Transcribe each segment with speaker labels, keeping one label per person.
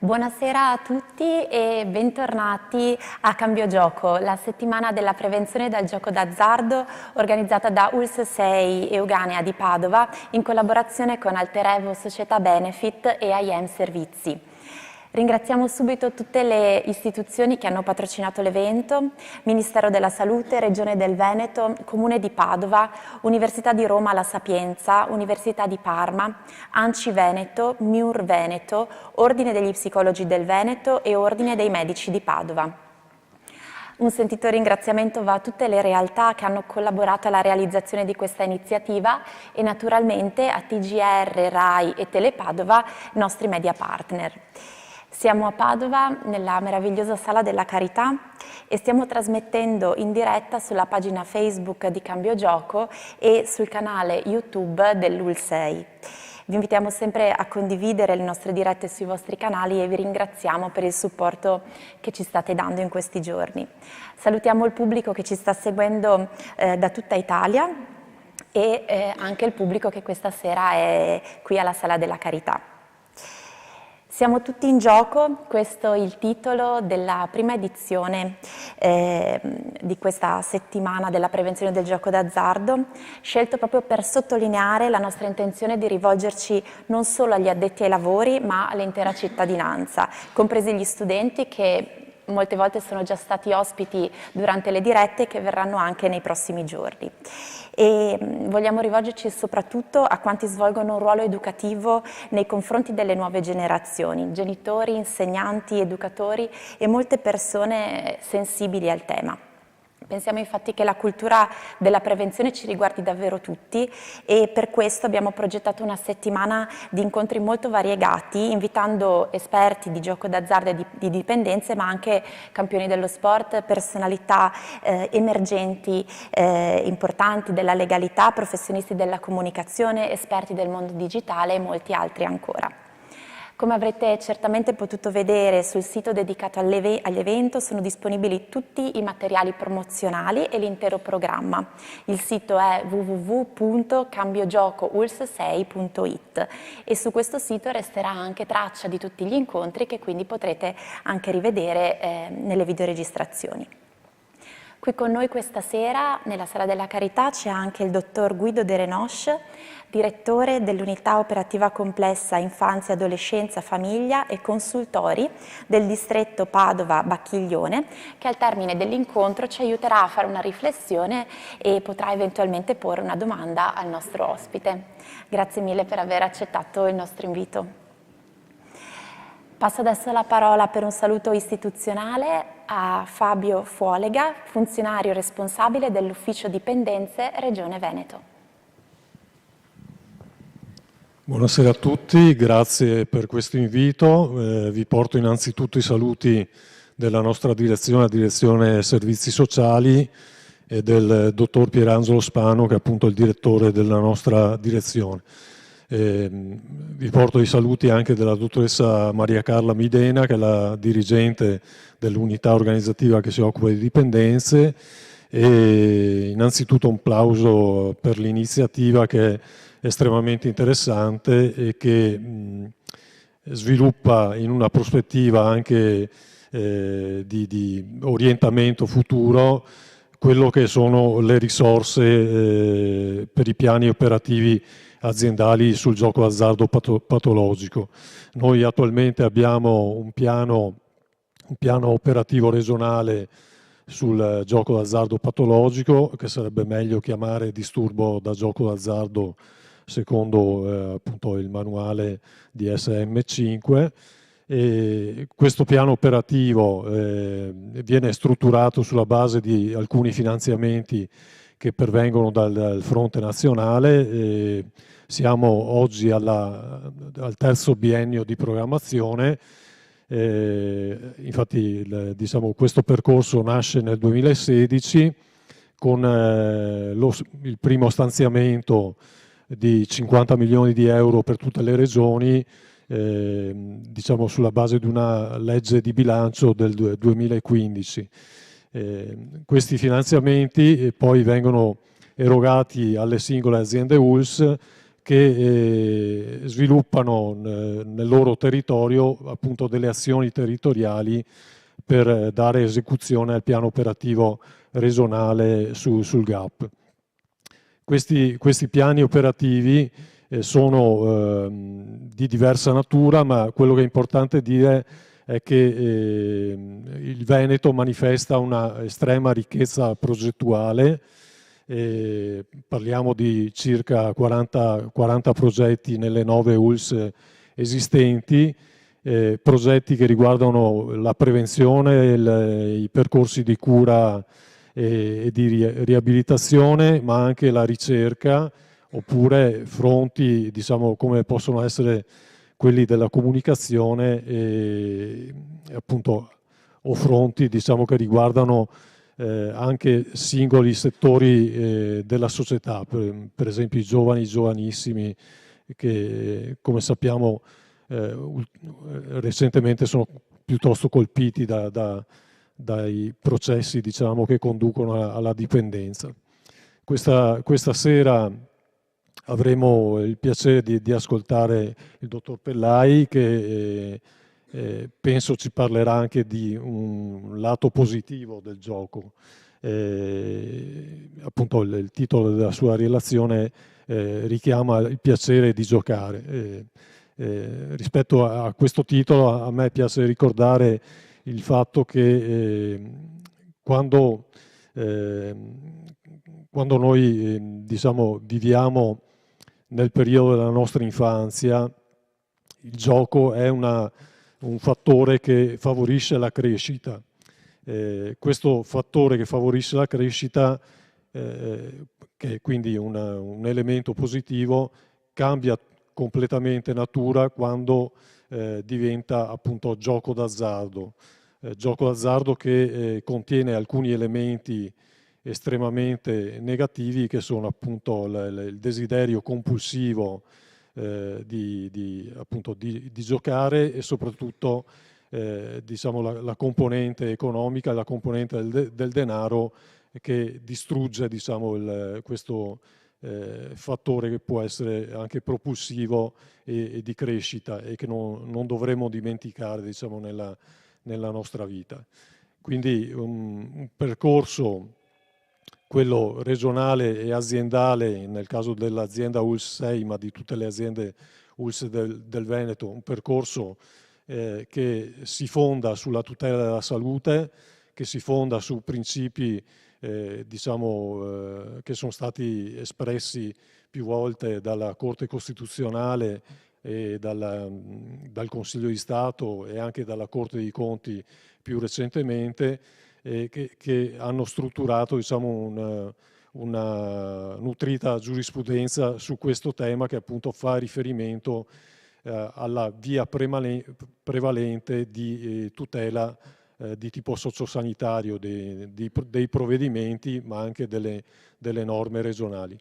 Speaker 1: Buonasera a tutti e bentornati a Cambio Gioco, la settimana della prevenzione dal gioco d'azzardo organizzata da ULSS 6 Euganea di Padova in collaborazione con Alterevo Società Benefit e IM Servizi. Ringraziamo subito tutte le istituzioni che hanno patrocinato l'evento: Ministero della Salute, Regione del Veneto, Comune di Padova, Università di Roma La Sapienza, Università di Parma, ANCI Veneto, MIUR Veneto, Ordine degli Psicologi del Veneto e Ordine dei Medici di Padova. Un sentito ringraziamento va a tutte le realtà che hanno collaborato alla realizzazione di questa iniziativa e naturalmente a TGR, RAI e Telepadova, nostri media partner. Siamo a Padova, nella meravigliosa Sala della Carità, e stiamo trasmettendo in diretta sulla pagina Facebook di Cambio Gioco e sul canale YouTube dell'ULSS 6. Vi invitiamo sempre a condividere le nostre dirette sui vostri canali e vi ringraziamo per il supporto che ci state dando in questi giorni. Salutiamo il pubblico che ci sta seguendo da tutta Italia e anche il pubblico che questa sera è qui alla Sala della Carità. Siamo tutti in gioco, questo è il titolo della prima edizione di questa settimana della prevenzione del gioco d'azzardo, scelto proprio per sottolineare la nostra intenzione di rivolgerci non solo agli addetti ai lavori, ma all'intera cittadinanza, compresi gli studenti che molte volte sono già stati ospiti durante le dirette e che verranno anche nei prossimi giorni. E vogliamo rivolgerci soprattutto a quanti svolgono un ruolo educativo nei confronti delle nuove generazioni, genitori, insegnanti, educatori e molte persone sensibili al tema. Pensiamo infatti che la cultura della prevenzione ci riguardi davvero tutti e per questo abbiamo progettato una settimana di incontri molto variegati, invitando esperti di gioco d'azzardo e di dipendenze, ma anche campioni dello sport, personalità emergenti, importanti della legalità, professionisti della comunicazione, esperti del mondo digitale e molti altri ancora. Come avrete certamente potuto vedere sul sito dedicato all'evento sono disponibili tutti i materiali promozionali e l'intero programma. Il sito è www.cambiogiocoulss6.it e su questo sito resterà anche traccia di tutti gli incontri che quindi potrete anche rivedere nelle videoregistrazioni. Qui con noi questa sera, nella Sala della Carità, c'è anche il dottor Guido De Renoche, direttore dell'Unità Operativa Complessa Infanzia, Adolescenza, Famiglia e Consultori del distretto Padova-Bacchiglione, che al termine dell'incontro ci aiuterà a fare una riflessione e potrà eventualmente porre una domanda al nostro ospite. Grazie mille per aver accettato il nostro invito. Passo adesso la parola per un saluto istituzionale a Fabio Fuolega, funzionario responsabile dell'Ufficio Dipendenze Regione Veneto.
Speaker 2: Buonasera a tutti, grazie per questo invito. Vi porto innanzitutto i saluti della nostra direzione, la direzione Servizi Sociali, e del dottor Pierangelo Spano, che è appunto il direttore della nostra direzione. Vi porto i saluti anche della dottoressa Maria Carla Midena, che è la dirigente dell'unità organizzativa che si occupa di dipendenze, e innanzitutto un plauso per l'iniziativa che è estremamente interessante e che sviluppa in una prospettiva anche di orientamento futuro quello che sono le risorse per i piani operativi aziendali sul gioco d'azzardo patologico. Noi attualmente abbiamo un piano operativo regionale sul gioco d'azzardo patologico, che sarebbe meglio chiamare disturbo da gioco d'azzardo secondo appunto il manuale di SM5. E questo piano operativo viene strutturato sulla base di alcuni finanziamenti che pervengono dal fronte nazionale. Siamo oggi al terzo biennio di programmazione. Infatti diciamo, questo percorso nasce nel 2016 con il primo stanziamento di 50 milioni di euro per tutte le regioni, diciamo sulla base di una legge di bilancio del 2015. Questi finanziamenti poi vengono erogati alle singole aziende ULSS che sviluppano nel loro territorio appunto delle azioni territoriali per dare esecuzione al piano operativo regionale sul GAP. Questi piani operativi sono di diversa natura, ma quello che è importante dire è che il Veneto manifesta una estrema ricchezza progettuale. Parliamo di circa 40 progetti nelle 9 ULS esistenti, progetti che riguardano la prevenzione, i percorsi di cura e di riabilitazione, ma anche la ricerca, oppure fronti, diciamo, come possono essere quelli della comunicazione appunto, o fronti, diciamo, che riguardano anche singoli settori della società, per esempio i giovani, i giovanissimi, che come sappiamo recentemente sono piuttosto colpiti dai processi, diciamo, che conducono alla dipendenza. Questa sera avremo il piacere di ascoltare il dottor Pellai, che penso ci parlerà anche di un lato positivo del gioco. Appunto il titolo della sua relazione richiama il piacere di giocare. Rispetto a questo titolo a me piace ricordare il fatto che quando noi diciamo, viviamo nel periodo della nostra infanzia, il gioco è un fattore che favorisce la crescita. Questo fattore che favorisce la crescita, che è quindi un elemento positivo, cambia completamente natura quando diventa appunto gioco d'azzardo. Gioco d'azzardo che contiene alcuni elementi estremamente negativi, che sono appunto il desiderio compulsivo di giocare, e soprattutto diciamo, la componente economica, la componente del denaro, che distrugge, diciamo, questo fattore che può essere anche propulsivo e di crescita, e che non dovremmo dimenticare, diciamo, nella nostra vita. Quindi un percorso, quello regionale e aziendale, nel caso dell'azienda ULS 6, ma di tutte le aziende ULS del Veneto, un percorso che si fonda sulla tutela della salute, che si fonda su principi diciamo, che sono stati espressi più volte dalla Corte Costituzionale e dal Consiglio di Stato, e anche dalla Corte dei Conti più recentemente, che hanno strutturato, diciamo, una nutrita giurisprudenza su questo tema, che appunto fa riferimento alla via prevalente di tutela di tipo sociosanitario dei provvedimenti, ma anche delle norme regionali.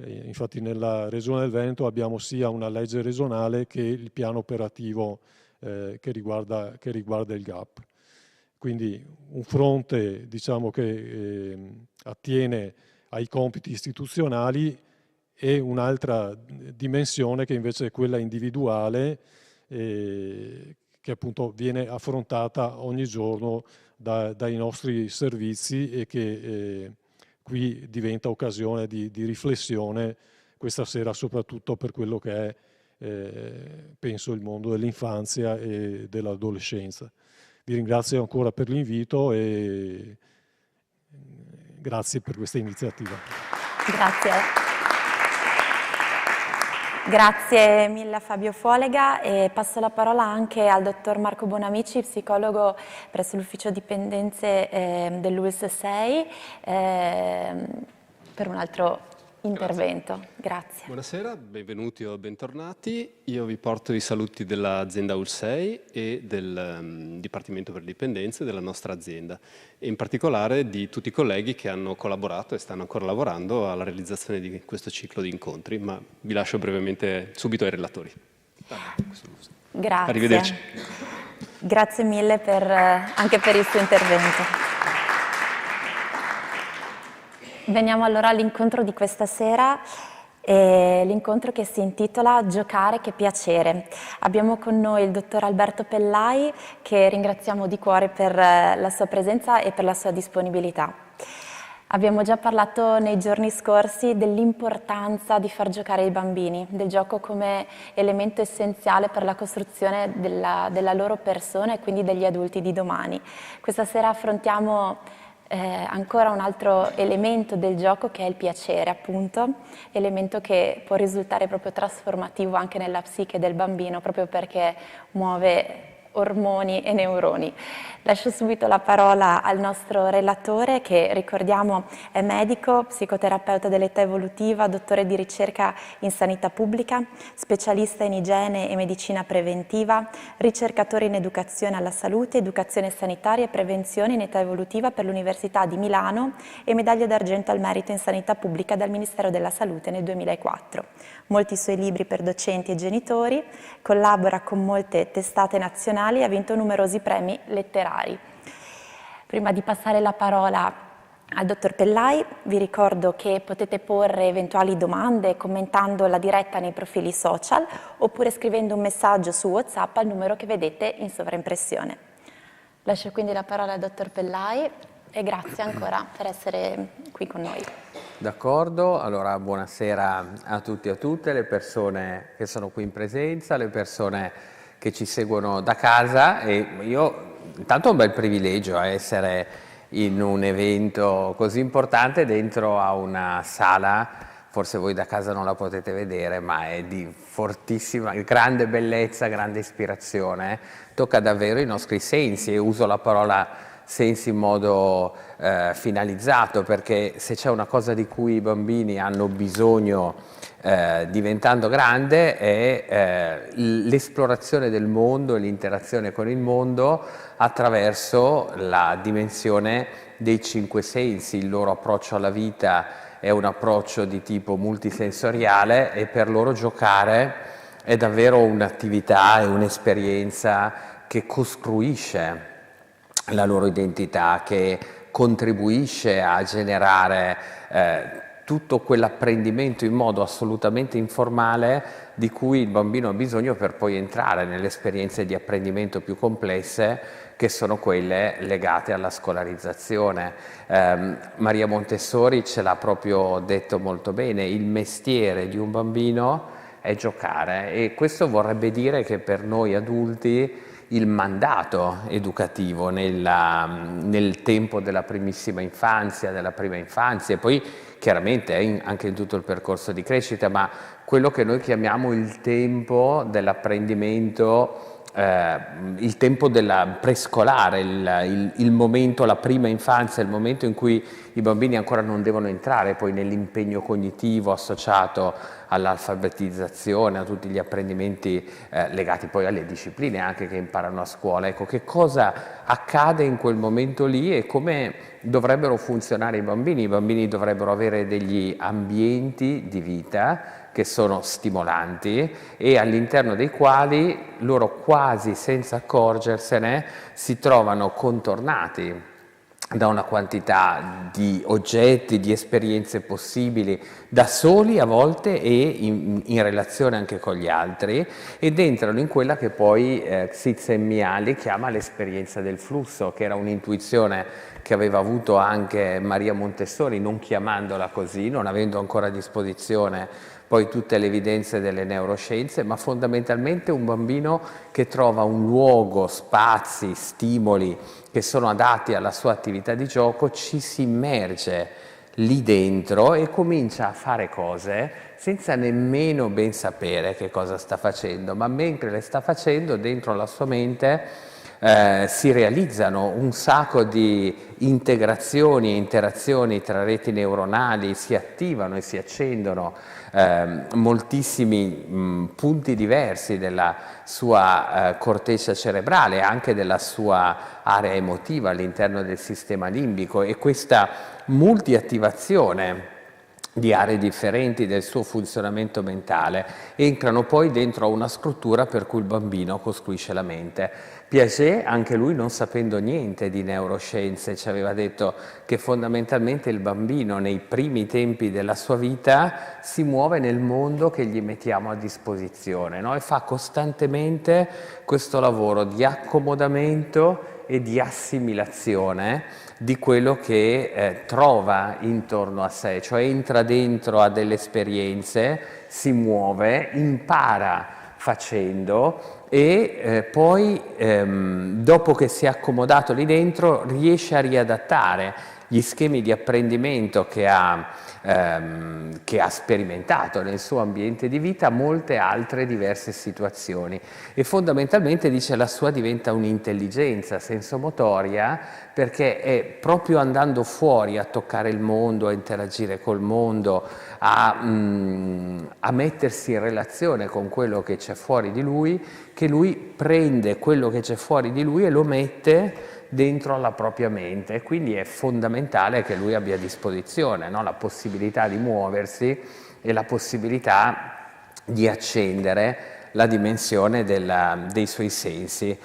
Speaker 2: Infatti nella Regione del Veneto abbiamo sia una legge regionale che il piano operativo che riguarda il GAP. Quindi un fronte, diciamo, che attiene ai compiti istituzionali, e un'altra dimensione che invece è quella individuale, che appunto viene affrontata ogni giorno dai nostri servizi, e che qui diventa occasione di riflessione questa sera, soprattutto per quello che è, penso, il mondo dell'infanzia e dell'adolescenza. Vi ringrazio ancora per l'invito e grazie per questa iniziativa.
Speaker 1: Grazie. Grazie mille a Fabio Folega, e passo la parola anche al dottor Marco Bonamici, psicologo presso l'ufficio dipendenze dell'ULS 6, per un altro intervento. Grazie.
Speaker 3: Buonasera, benvenuti o bentornati. Io vi porto i saluti dell'azienda ULS 6 e del Dipartimento per le Dipendenze della nostra azienda, e in particolare di tutti i colleghi che hanno collaborato e stanno ancora lavorando alla realizzazione di questo ciclo di incontri, ma vi lascio brevemente subito ai relatori.
Speaker 1: Grazie.
Speaker 3: Arrivederci.
Speaker 1: Grazie mille anche per il suo intervento. Veniamo allora all'incontro di questa sera. l'incontro che si intitola Giocare che piacere. Abbiamo con noi il dottor Alberto Pellai, che ringraziamo di cuore per la sua presenza e per la sua disponibilità. Abbiamo già parlato nei giorni scorsi dell'importanza di far giocare i bambini, del gioco come elemento essenziale per la costruzione della loro persona e quindi degli adulti di domani. Questa sera affrontiamo ancora un altro elemento del gioco, che è il piacere, appunto, elemento che può risultare proprio trasformativo anche nella psiche del bambino, proprio perché muove ormoni e neuroni. Lascio subito la parola al nostro relatore, che ricordiamo è medico, psicoterapeuta dell'età evolutiva, dottore di ricerca in sanità pubblica, specialista in igiene e medicina preventiva, ricercatore in educazione alla salute, educazione sanitaria e prevenzione in età evolutiva per l'Università di Milano e medaglia d'argento al merito in sanità pubblica dal Ministero della Salute nel 2004. Molti suoi libri per docenti e genitori, collabora con molte testate nazionali e ha vinto numerosi premi letterari. Prima di passare la parola al dottor Pellai, vi ricordo che potete porre eventuali domande commentando la diretta nei profili social oppure scrivendo un messaggio su WhatsApp al numero che vedete in sovraimpressione. Lascio quindi la parola al dottor Pellai e grazie ancora per essere qui con noi.
Speaker 4: D'accordo, allora buonasera a tutti e a tutte, le persone che sono qui in presenza, le persone che ci seguono da casa, e io intanto ho un bel privilegio a essere in un evento così importante dentro a una sala, forse voi da casa non la potete vedere, ma è di fortissima, grande bellezza, grande ispirazione, tocca davvero i nostri sensi, e uso la parola sensi in modo finalizzato, perché se c'è una cosa di cui i bambini hanno bisogno diventando grande è l'esplorazione del mondo e l'interazione con il mondo attraverso la dimensione dei 5 sensi. Il loro approccio alla vita è un approccio di tipo multisensoriale e per loro giocare è davvero un'attività e un'esperienza che costruisce la loro identità, che contribuisce a generare tutto quell'apprendimento in modo assolutamente informale di cui il bambino ha bisogno per poi entrare nelle esperienze di apprendimento più complesse, che sono quelle legate alla scolarizzazione. Maria Montessori ce l'ha proprio detto molto bene: il mestiere di un bambino è giocare, e questo vorrebbe dire che per noi adulti il mandato educativo nel tempo della primissima infanzia, della prima infanzia, e poi chiaramente anche in tutto il percorso di crescita, ma quello che noi chiamiamo il tempo dell'apprendimento, il tempo della prescolare, il momento, la prima infanzia, il momento in cui i bambini ancora non devono entrare poi nell'impegno cognitivo associato all'alfabetizzazione, a tutti gli apprendimenti legati poi alle discipline anche che imparano a scuola. Ecco, che cosa accade in quel momento lì e come dovrebbero funzionare i bambini? I bambini dovrebbero avere degli ambienti di vita che sono stimolanti e all'interno dei quali loro, quasi senza accorgersene, si trovano contornati da una quantità di oggetti, di esperienze possibili, da soli a volte e in relazione anche con gli altri, ed entrano in quella che poi Csikszentmihalyi chiama l'esperienza del flusso, che era un'intuizione che aveva avuto anche Maria Montessori, non chiamandola così, non avendo ancora a disposizione poi tutte le evidenze delle neuroscienze, ma fondamentalmente un bambino che trova un luogo, spazi, stimoli che sono adatti alla sua attività di gioco, ci si immerge lì dentro e comincia a fare cose senza nemmeno ben sapere che cosa sta facendo, ma mentre le sta facendo dentro la sua mente si realizzano un sacco di integrazioni e interazioni tra reti neuronali, si attivano e si accendono moltissimi punti diversi della sua corteccia cerebrale, anche della sua area emotiva all'interno del sistema limbico, e questa multiattivazione di aree differenti del suo funzionamento mentale entrano poi dentro a una struttura per cui il bambino costruisce la mente. Piaget, anche lui non sapendo niente di neuroscienze, ci aveva detto che fondamentalmente il bambino nei primi tempi della sua vita si muove nel mondo che gli mettiamo a disposizione, no? E fa costantemente questo lavoro di accomodamento e di assimilazione di quello che trova intorno a sé, cioè entra dentro a delle esperienze, si muove, impara facendo e poi dopo che si è accomodato lì dentro riesce a riadattare gli schemi di apprendimento che ha sperimentato nel suo ambiente di vita a molte altre diverse situazioni e fondamentalmente dice la sua diventa un'intelligenza sensomotoria perché è proprio andando fuori a toccare il mondo, a interagire col mondo, a mettersi in relazione con quello che c'è fuori di lui, che lui prende quello che c'è fuori di lui e lo mette dentro alla propria mente, e quindi è fondamentale che lui abbia a disposizione, no? La possibilità di muoversi e la possibilità di accendere la dimensione dei suoi sensi.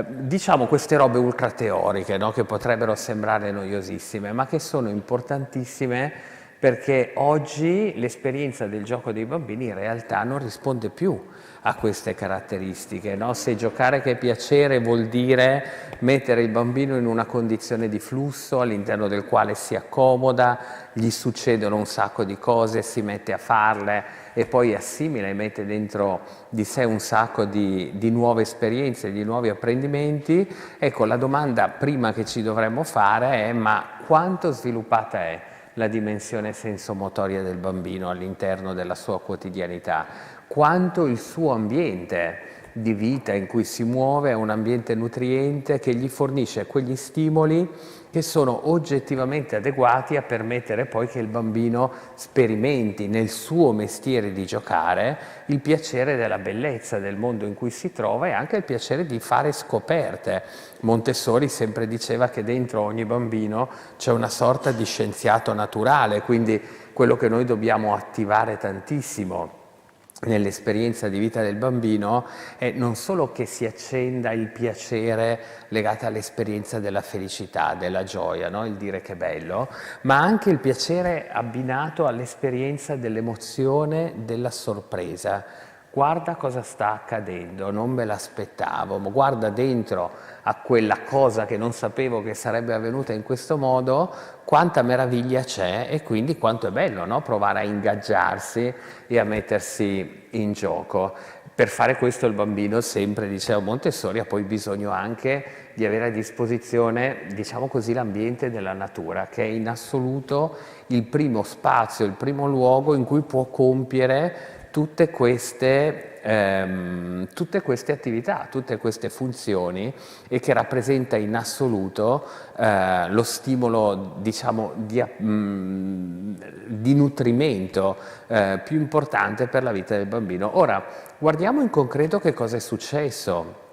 Speaker 4: Diciamo queste robe ultra teoriche, no? Che potrebbero sembrare noiosissime, ma che sono importantissime perché oggi l'esperienza del gioco dei bambini in realtà non risponde più a queste caratteristiche, no? Se giocare che è piacere vuol dire mettere il bambino in una condizione di flusso all'interno del quale si accomoda, gli succedono un sacco di cose, si mette a farle e poi assimila e mette dentro di sé un sacco di nuove esperienze, di nuovi apprendimenti, ecco la domanda prima che ci dovremmo fare è: ma quanto sviluppata è la dimensione sensomotoria del bambino all'interno della sua quotidianità? Quanto il suo ambiente di vita in cui si muove è un ambiente nutriente che gli fornisce quegli stimoli che sono oggettivamente adeguati a permettere poi che il bambino sperimenti nel suo mestiere di giocare il piacere della bellezza del mondo in cui si trova e anche il piacere di fare scoperte. Montessori sempre diceva che dentro ogni bambino c'è una sorta di scienziato naturale, quindi quello che noi dobbiamo attivare tantissimo nell'esperienza di vita del bambino è non solo che si accenda il piacere legato all'esperienza della felicità, della gioia, no? Il dire che è bello, ma anche il piacere abbinato all'esperienza dell'emozione, della sorpresa. Guarda cosa sta accadendo, non me l'aspettavo, ma guarda dentro a quella cosa che non sapevo che sarebbe avvenuta in questo modo, quanta meraviglia c'è e quindi quanto è bello, no? Provare a ingaggiarsi e a mettersi in gioco. Per fare questo il bambino, sempre diceva Montessori, ha poi bisogno anche di avere a disposizione, diciamo così, l'ambiente della natura, che è in assoluto il primo spazio, il primo luogo in cui può compiere tutte queste attività, tutte queste funzioni e che rappresenta in assoluto lo stimolo, diciamo, di nutrimento più importante per la vita del bambino. Ora, guardiamo in concreto che cosa è successo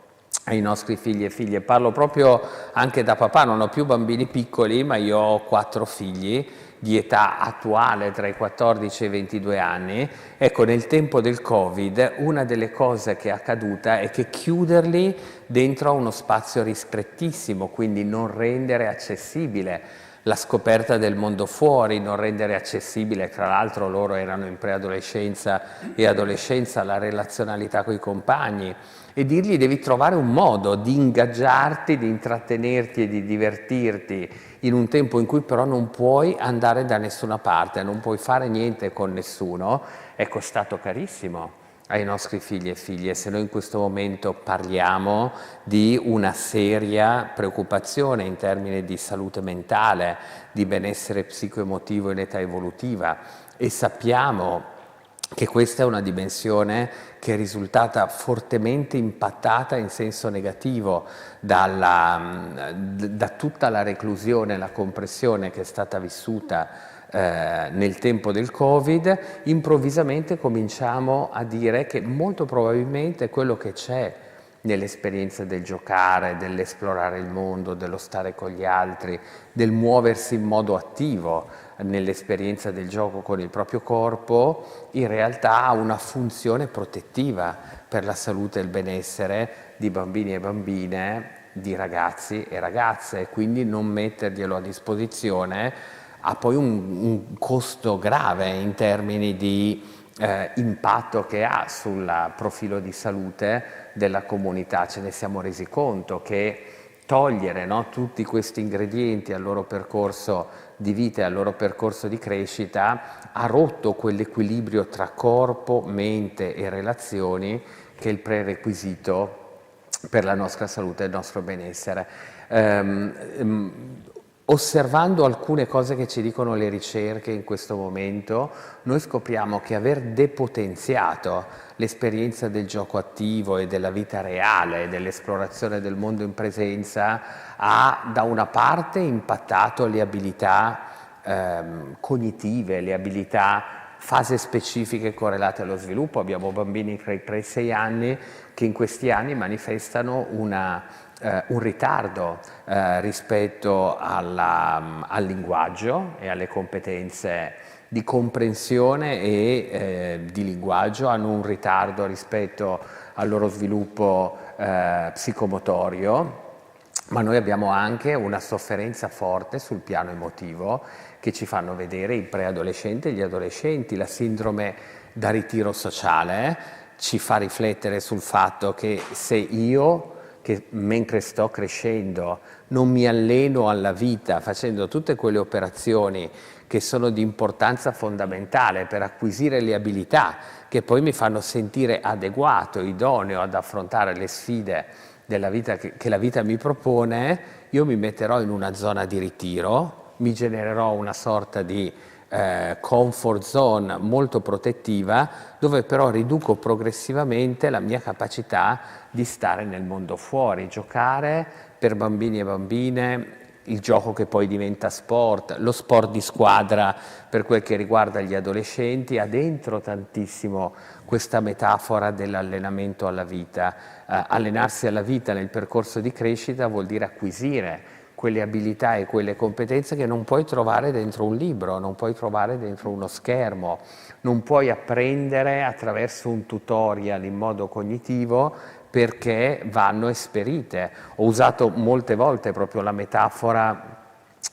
Speaker 4: ai nostri figli e figlie. Parlo proprio anche da papà, non ho più bambini piccoli, ma io ho 4 figli di età attuale tra i 14 e i 22 anni. Ecco, nel tempo del Covid una delle cose che è accaduta è che chiuderli dentro a uno spazio ristrettissimo, quindi non rendere accessibile la scoperta del mondo fuori, non rendere accessibile, tra l'altro loro erano in preadolescenza e adolescenza, la relazionalità con i compagni, e dirgli devi trovare un modo di ingaggiarti, di intrattenerti e di divertirti in un tempo in cui però non puoi andare da nessuna parte, non puoi fare niente con nessuno, è costato carissimo ai nostri figli e figlie. Se noi in questo momento parliamo di una seria preoccupazione in termini di salute mentale, di benessere psicoemotivo in età evolutiva, e sappiamo che questa è una dimensione che è risultata fortemente impattata in senso negativo da tutta la reclusione, la compressione che è stata vissuta nel tempo del Covid, improvvisamente cominciamo a dire che molto probabilmente quello che c'è nell'esperienza del giocare, dell'esplorare il mondo, dello stare con gli altri, del muoversi in modo attivo nell'esperienza del gioco con il proprio corpo, in realtà ha una funzione protettiva per la salute e il benessere di bambini e bambine, di ragazzi e ragazze, quindi non metterglielo a disposizione ha poi un costo grave in termini di impatto che ha sul profilo di salute della comunità. Ce ne siamo resi conto che togliere, no, tutti questi ingredienti al loro percorso di vita e al loro percorso di crescita ha rotto quell'equilibrio tra corpo, mente e relazioni che è il prerequisito per la nostra salute e il nostro benessere. Osservando alcune cose che ci dicono le ricerche in questo momento, noi scopriamo che aver depotenziato l'esperienza del gioco attivo e della vita reale, dell'esplorazione del mondo in presenza, ha da una parte impattato le abilità cognitive, le abilità fasi specifiche correlate allo sviluppo. Abbiamo bambini tra i 3 e i 6 anni che in questi anni manifestano un ritardo rispetto al linguaggio e alle competenze di comprensione e di linguaggio, hanno un ritardo rispetto al loro sviluppo psicomotorio, ma noi abbiamo anche una sofferenza forte sul piano emotivo che ci fanno vedere i preadolescenti e gli adolescenti. La sindrome da ritiro sociale ci fa riflettere sul fatto che se io, che mentre sto crescendo non mi alleno alla vita facendo tutte quelle operazioni che sono di importanza fondamentale per acquisire le abilità che poi mi fanno sentire adeguato, idoneo ad affrontare le sfide della vita che la vita mi propone, io mi metterò in una zona di ritiro, mi genererò una sorta di comfort zone molto protettiva, dove però riduco progressivamente la mia capacità di stare nel mondo fuori, giocare per bambini e bambine, il gioco che poi diventa sport, lo sport di squadra per quel che riguarda gli adolescenti, ha dentro tantissimo questa metafora dell'allenamento alla vita. Allenarsi alla vita nel percorso di crescita vuol dire acquisire quelle abilità e quelle competenze che non puoi trovare dentro un libro, non puoi trovare dentro uno schermo, non puoi apprendere attraverso un tutorial in modo cognitivo perché vanno esperite. Ho usato molte volte proprio la metafora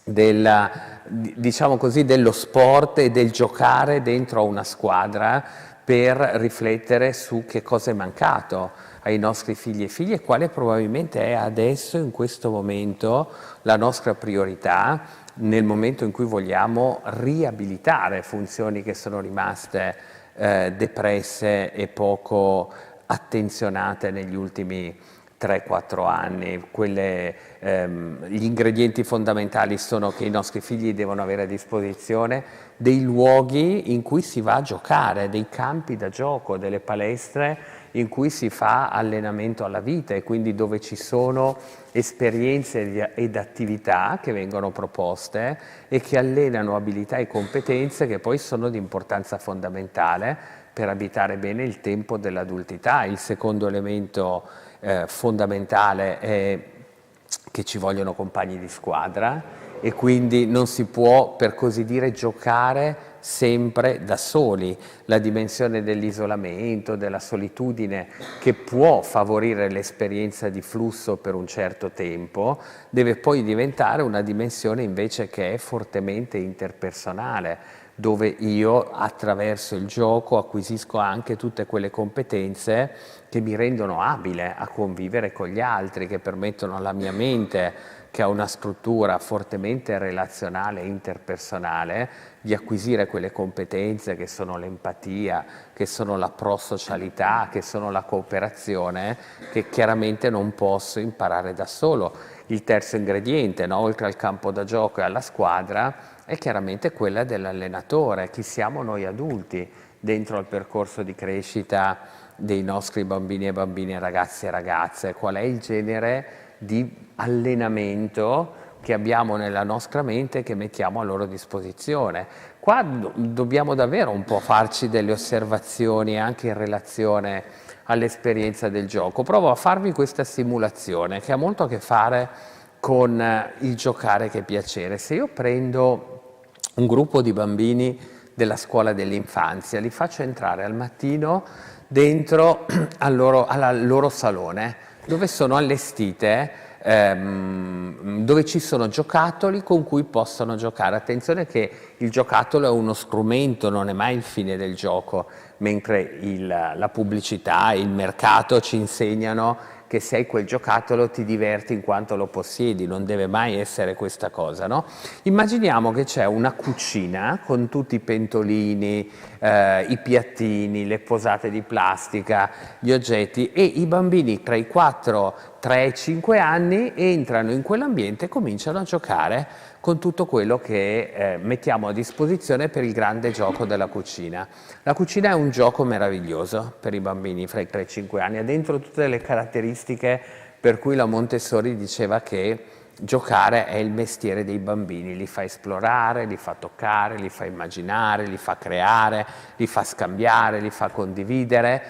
Speaker 4: diciamo così, dello sport e del giocare dentro a una squadra per riflettere su che cosa è mancato ai nostri figli e figlie e quale probabilmente è adesso, in questo momento, la nostra priorità nel momento in cui vogliamo riabilitare funzioni che sono rimaste depresse e poco attenzionate negli ultimi 3-4 anni. Gli ingredienti fondamentali sono che i nostri figli devono avere a disposizione dei luoghi in cui si va a giocare, dei campi da gioco, delle palestre in cui si fa allenamento alla vita e quindi dove ci sono esperienze ed attività che vengono proposte e che allenano abilità e competenze che poi sono di importanza fondamentale per abitare bene il tempo dell'adultità. Il secondo elemento fondamentale è che ci vogliono compagni di squadra e quindi non si può, per così dire, giocare sempre da soli. La dimensione dell'isolamento, della solitudine, che può favorire l'esperienza di flusso per un certo tempo, deve poi diventare una dimensione invece che è fortemente interpersonale, dove io attraverso il gioco acquisisco anche tutte quelle competenze che mi rendono abile a convivere con gli altri, che permettono alla mia mente, che ha una struttura fortemente relazionale e interpersonale, di acquisire quelle competenze che sono l'empatia, che sono la prosocialità, che sono la cooperazione, che chiaramente non posso imparare da solo. Il terzo ingrediente, no, oltre al campo da gioco e alla squadra, è chiaramente quella dell'allenatore. Chi siamo noi adulti dentro al percorso di crescita dei nostri bambini e bambine, ragazzi e ragazze? Qual è il genere di allenamento che abbiamo nella nostra mente che mettiamo a loro disposizione. Qua dobbiamo davvero un po' farci delle osservazioni anche in relazione all'esperienza del gioco. Provo a farvi questa simulazione che ha molto a che fare con il giocare che è piacere. Se io prendo un gruppo di bambini della scuola dell'infanzia, li faccio entrare al mattino dentro al loro salone, dove sono allestite, dove ci sono giocattoli con cui possono giocare. Attenzione che il giocattolo è uno strumento, non è mai il fine del gioco, mentre la pubblicità e il mercato ci insegnano che se hai quel giocattolo ti diverti in quanto lo possiedi, non deve mai essere questa cosa, no? Immaginiamo che c'è una cucina con tutti i pentolini, i piattini, le posate di plastica, gli oggetti, e i bambini tra i 4, 3 e 5 anni entrano in quell'ambiente e cominciano a giocare con tutto quello che mettiamo a disposizione per il grande gioco della cucina. La cucina è un gioco meraviglioso per i bambini fra i 3 e i 5 anni, ha dentro tutte le caratteristiche per cui la Montessori diceva che giocare è il mestiere dei bambini, li fa esplorare, li fa toccare, li fa immaginare, li fa creare, li fa scambiare, li fa condividere.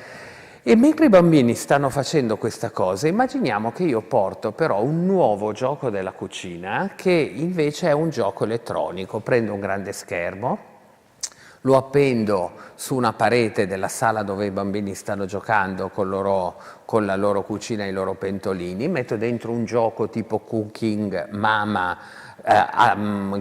Speaker 4: E mentre i bambini stanno facendo questa cosa, immaginiamo che io porto però un nuovo gioco della cucina che invece è un gioco elettronico. Prendo un grande schermo, lo appendo su una parete della sala dove i bambini stanno giocando con la loro cucina e i loro pentolini, metto dentro un gioco tipo Cooking Mama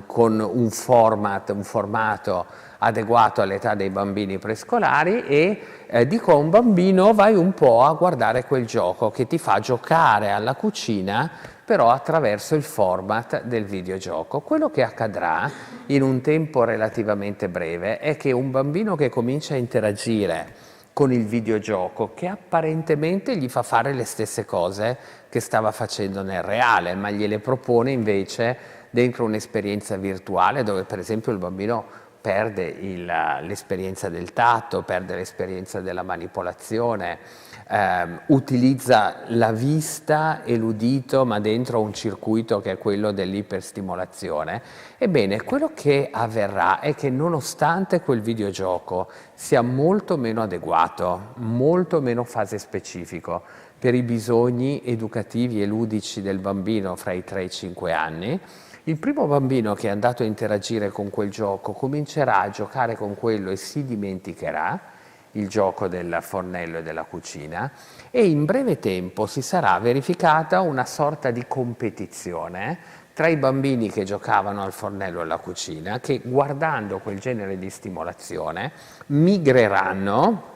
Speaker 4: con un formato adeguato all'età dei bambini prescolari e dico a un bambino: vai un po' a guardare quel gioco che ti fa giocare alla cucina, però attraverso il format del videogioco. Quello che accadrà in un tempo relativamente breve è che un bambino che comincia a interagire con il videogioco, che apparentemente gli fa fare le stesse cose che stava facendo nel reale, ma gliele propone invece dentro un'esperienza virtuale dove per esempio il bambino perde l'esperienza del tatto, perde l'esperienza della manipolazione, utilizza la vista e l'udito ma dentro un circuito che è quello dell'iperstimolazione. Ebbene, quello che avverrà è che nonostante quel videogioco sia molto meno adeguato, molto meno fase specifico per i bisogni educativi e ludici del bambino fra i 3 e i 5 anni, il primo bambino che è andato a interagire con quel gioco comincerà a giocare con quello e si dimenticherà il gioco del fornello e della cucina, e in breve tempo si sarà verificata una sorta di competizione tra i bambini che giocavano al fornello e alla cucina, che guardando quel genere di stimolazione migreranno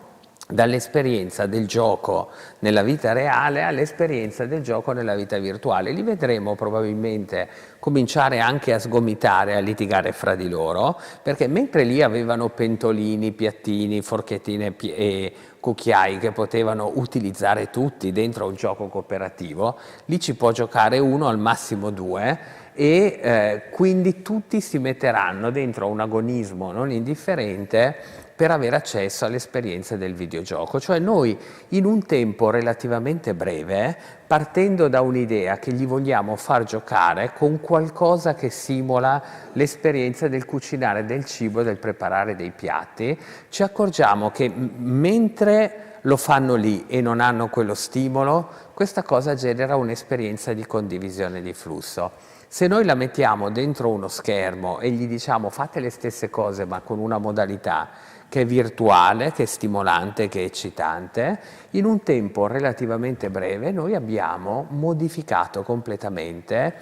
Speaker 4: dall'esperienza del gioco nella vita reale all'esperienza del gioco nella vita virtuale. Li vedremo probabilmente cominciare anche a sgomitare, a litigare fra di loro, perché mentre lì avevano pentolini, piattini, forchettine e cucchiai che potevano utilizzare tutti dentro un gioco cooperativo, lì ci può giocare uno, al massimo due, e quindi tutti si metteranno dentro un agonismo non indifferente per avere accesso all'esperienza del videogioco. Cioè noi in un tempo relativamente breve, partendo da un'idea che gli vogliamo far giocare con qualcosa che simula l'esperienza del cucinare del cibo e del preparare dei piatti, ci accorgiamo che mentre lo fanno lì e non hanno quello stimolo, questa cosa genera un'esperienza di condivisione di flusso. Se noi la mettiamo dentro uno schermo e gli diciamo fate le stesse cose ma con una modalità che è virtuale, che è stimolante, che è eccitante, in un tempo relativamente breve noi abbiamo modificato completamente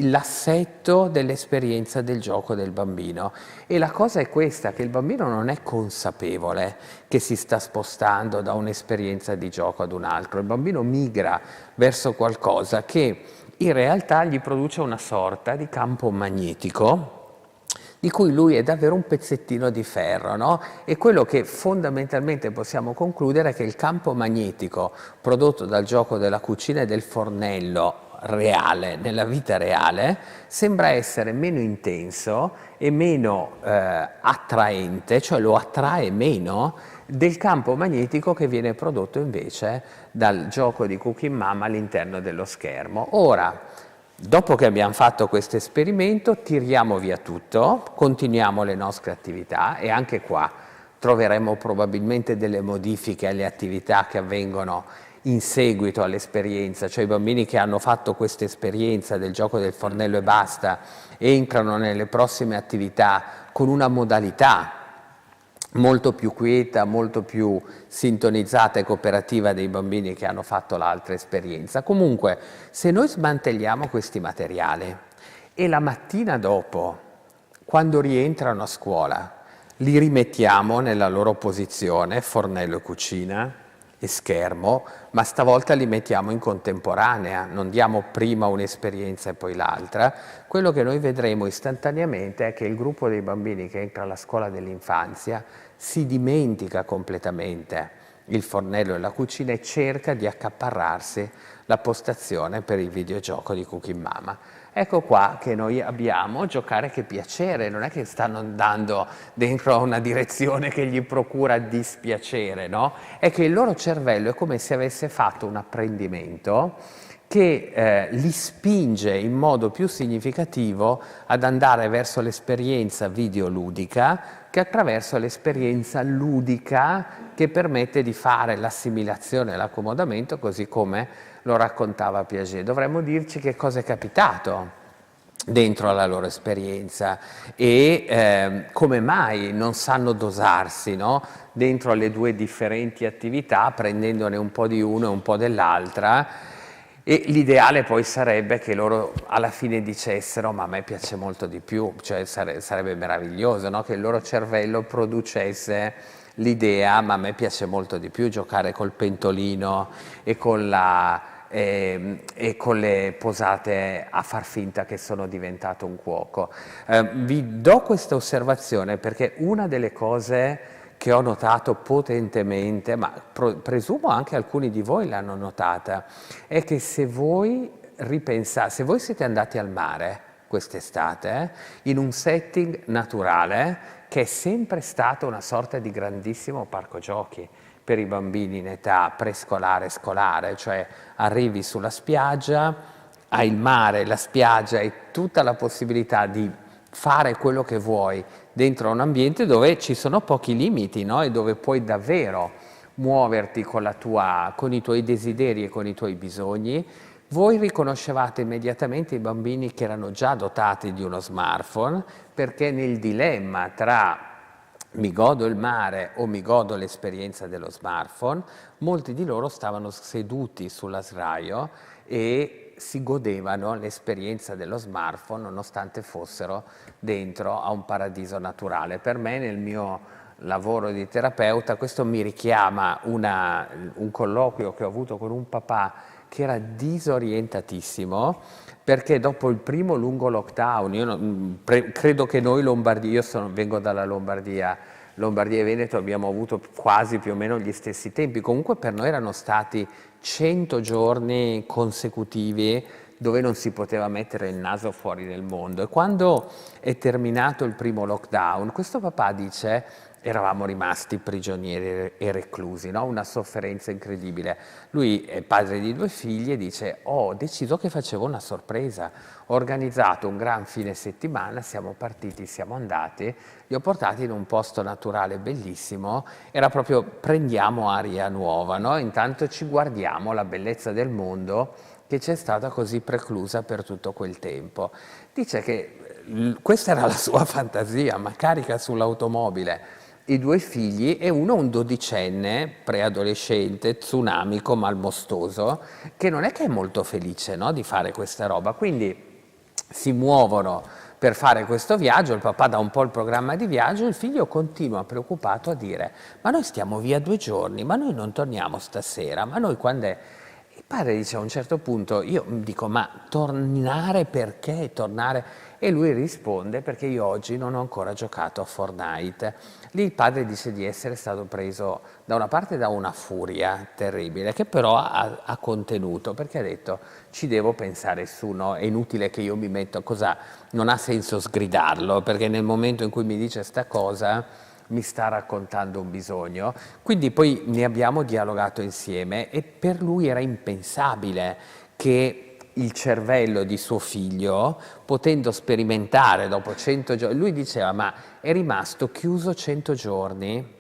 Speaker 4: l'assetto dell'esperienza del gioco del bambino. E la cosa è questa, che il bambino non è consapevole che si sta spostando da un'esperienza di gioco ad un'altra. Il bambino migra verso qualcosa che in realtà gli produce una sorta di campo magnetico di cui lui è davvero un pezzettino di ferro, no? E quello che fondamentalmente possiamo concludere è che il campo magnetico prodotto dal gioco della cucina e del fornello reale, nella vita reale, sembra essere meno intenso e meno attraente, cioè lo attrae meno del campo magnetico che viene prodotto invece dal gioco di Cooking Mama all'interno dello schermo. Ora, Dopo che abbiamo fatto questo esperimento, tiriamo via tutto, continuiamo le nostre attività e anche qua troveremo probabilmente delle modifiche alle attività che avvengono in seguito all'esperienza, cioè i bambini che hanno fatto questa esperienza del gioco del fornello e basta entrano nelle prossime attività con una modalità molto più quieta, molto più sintonizzata e cooperativa dei bambini che hanno fatto l'altra esperienza. Comunque, se noi smantelliamo questi materiali e la mattina dopo, quando rientrano a scuola, li rimettiamo nella loro posizione, fornello e cucina e schermo, ma stavolta li mettiamo in contemporanea, non diamo prima un'esperienza e poi l'altra, quello che noi vedremo istantaneamente è che il gruppo dei bambini che entra alla scuola dell'infanzia si dimentica completamente il fornello e la cucina e cerca di accaparrarsi la postazione per il videogioco di Cooking Mama. Ecco qua che noi abbiamo giocare che piacere, non è che stanno andando dentro a una direzione che gli procura dispiacere, no? È che il loro cervello è come se avesse fatto un apprendimento che li spinge in modo più significativo ad andare verso l'esperienza videoludica che attraverso l'esperienza ludica che permette di fare l'assimilazione e l'accomodamento così come lo raccontava Piaget. Dovremmo dirci che cosa è capitato dentro alla loro esperienza e come mai non sanno dosarsi, no? Dentro alle due differenti attività, prendendone un po' di uno e un po' dell'altra. E l'ideale poi sarebbe che loro alla fine dicessero ma a me piace molto di più, cioè sarebbe meraviglioso, no? Che il loro cervello producesse l'idea ma a me piace molto di più giocare col pentolino e con le posate a far finta che sono diventato un cuoco. Vi do questa osservazione perché una delle cose che ho notato potentemente, ma presumo anche alcuni di voi l'hanno notata, è che se voi ripensate, se voi siete andati al mare quest'estate, in un setting naturale, che è sempre stato una sorta di grandissimo parco giochi per i bambini in età prescolare, scolare, cioè arrivi sulla spiaggia, hai il mare, la spiaggia e tutta la possibilità di fare quello che vuoi dentro un ambiente dove ci sono pochi limiti, no? E dove puoi davvero muoverti con i tuoi desideri e con i tuoi bisogni. Voi riconoscevate immediatamente i bambini che erano già dotati di uno smartphone perché nel dilemma tra mi godo il mare o mi godo l'esperienza dello smartphone, molti di loro stavano seduti sulla sdraio e si godevano l'esperienza dello smartphone nonostante fossero dentro a un paradiso naturale. Per me nel mio lavoro di terapeuta questo mi richiama un colloquio che ho avuto con un papà che era disorientatissimo perché dopo il primo lungo lockdown, credo che noi Lombardia, vengo dalla Lombardia e Veneto abbiamo avuto quasi più o meno gli stessi tempi, comunque per noi erano stati 100 giorni consecutivi dove non si poteva mettere il naso fuori del mondo e quando è terminato il primo lockdown questo papà dice eravamo rimasti prigionieri e reclusi, no? Una sofferenza incredibile. Lui è padre di 2 figli e dice ho deciso che facevo una sorpresa, ho organizzato un gran fine settimana, siamo partiti, siamo andati, li ho portati in un posto naturale bellissimo, era proprio prendiamo aria nuova, no? Intanto ci guardiamo la bellezza del mondo che ci è stata così preclusa per tutto quel tempo. Dice che questa era la sua fantasia, ma carica sull'automobile i 2 figli e uno un 12enne, preadolescente, tsunamico, malmostoso, che non è che è molto felice, no, di fare questa roba. Quindi si muovono per fare questo viaggio, il papà dà un po' il programma di viaggio, il figlio continua preoccupato a dire ma noi stiamo via 2 giorni, ma noi non torniamo stasera, ma noi quando è... Il padre dice a un certo punto, io dico ma tornare perché tornare? E lui risponde perché io oggi non ho ancora giocato a Fortnite. Lì il padre dice di essere stato preso da una parte da una furia terribile che però ha contenuto perché ha detto ci devo pensare su, no? È inutile che io mi metto, non ha senso sgridarlo perché nel momento in cui mi dice sta cosa mi sta raccontando un bisogno, quindi poi ne abbiamo dialogato insieme e per lui era impensabile che il cervello di suo figlio, potendo sperimentare dopo 100 giorni, lui diceva ma è rimasto chiuso 100 giorni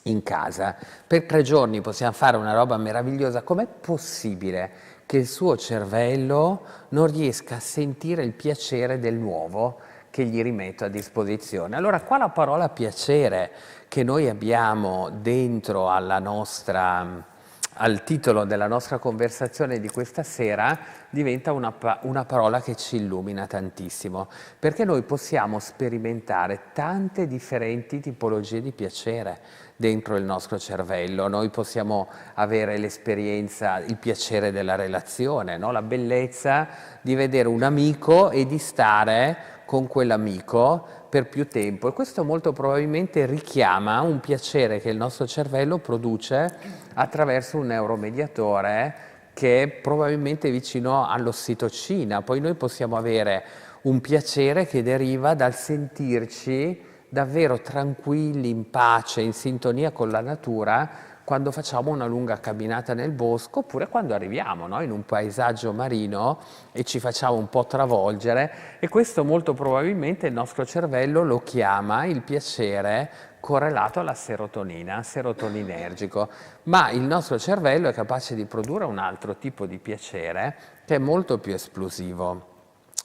Speaker 4: in casa, per 3 giorni possiamo fare una roba meravigliosa, com'è possibile che il suo cervello non riesca a sentire il piacere del nuovo che gli rimetto a disposizione? Allora qua la parola piacere che noi abbiamo dentro alla nostra, al titolo della nostra conversazione di questa sera diventa una parola che ci illumina tantissimo, perché noi possiamo sperimentare tante differenti tipologie di piacere dentro il nostro cervello. Noi possiamo avere l'esperienza, il piacere della relazione, no? La bellezza di vedere un amico e di stare con quell'amico per più tempo, e questo molto probabilmente richiama un piacere che il nostro cervello produce attraverso un neuromediatore che è probabilmente vicino all'ossitocina. Poi noi possiamo avere un piacere che deriva dal sentirci davvero tranquilli, in pace, in sintonia con la natura, quando facciamo una lunga camminata nel bosco, oppure quando arriviamo, no, in un paesaggio marino e ci facciamo un po' travolgere, e questo molto probabilmente il nostro cervello lo chiama il piacere correlato alla serotonina, serotoninergico, ma il nostro cervello è capace di produrre un altro tipo di piacere che è molto più esplosivo,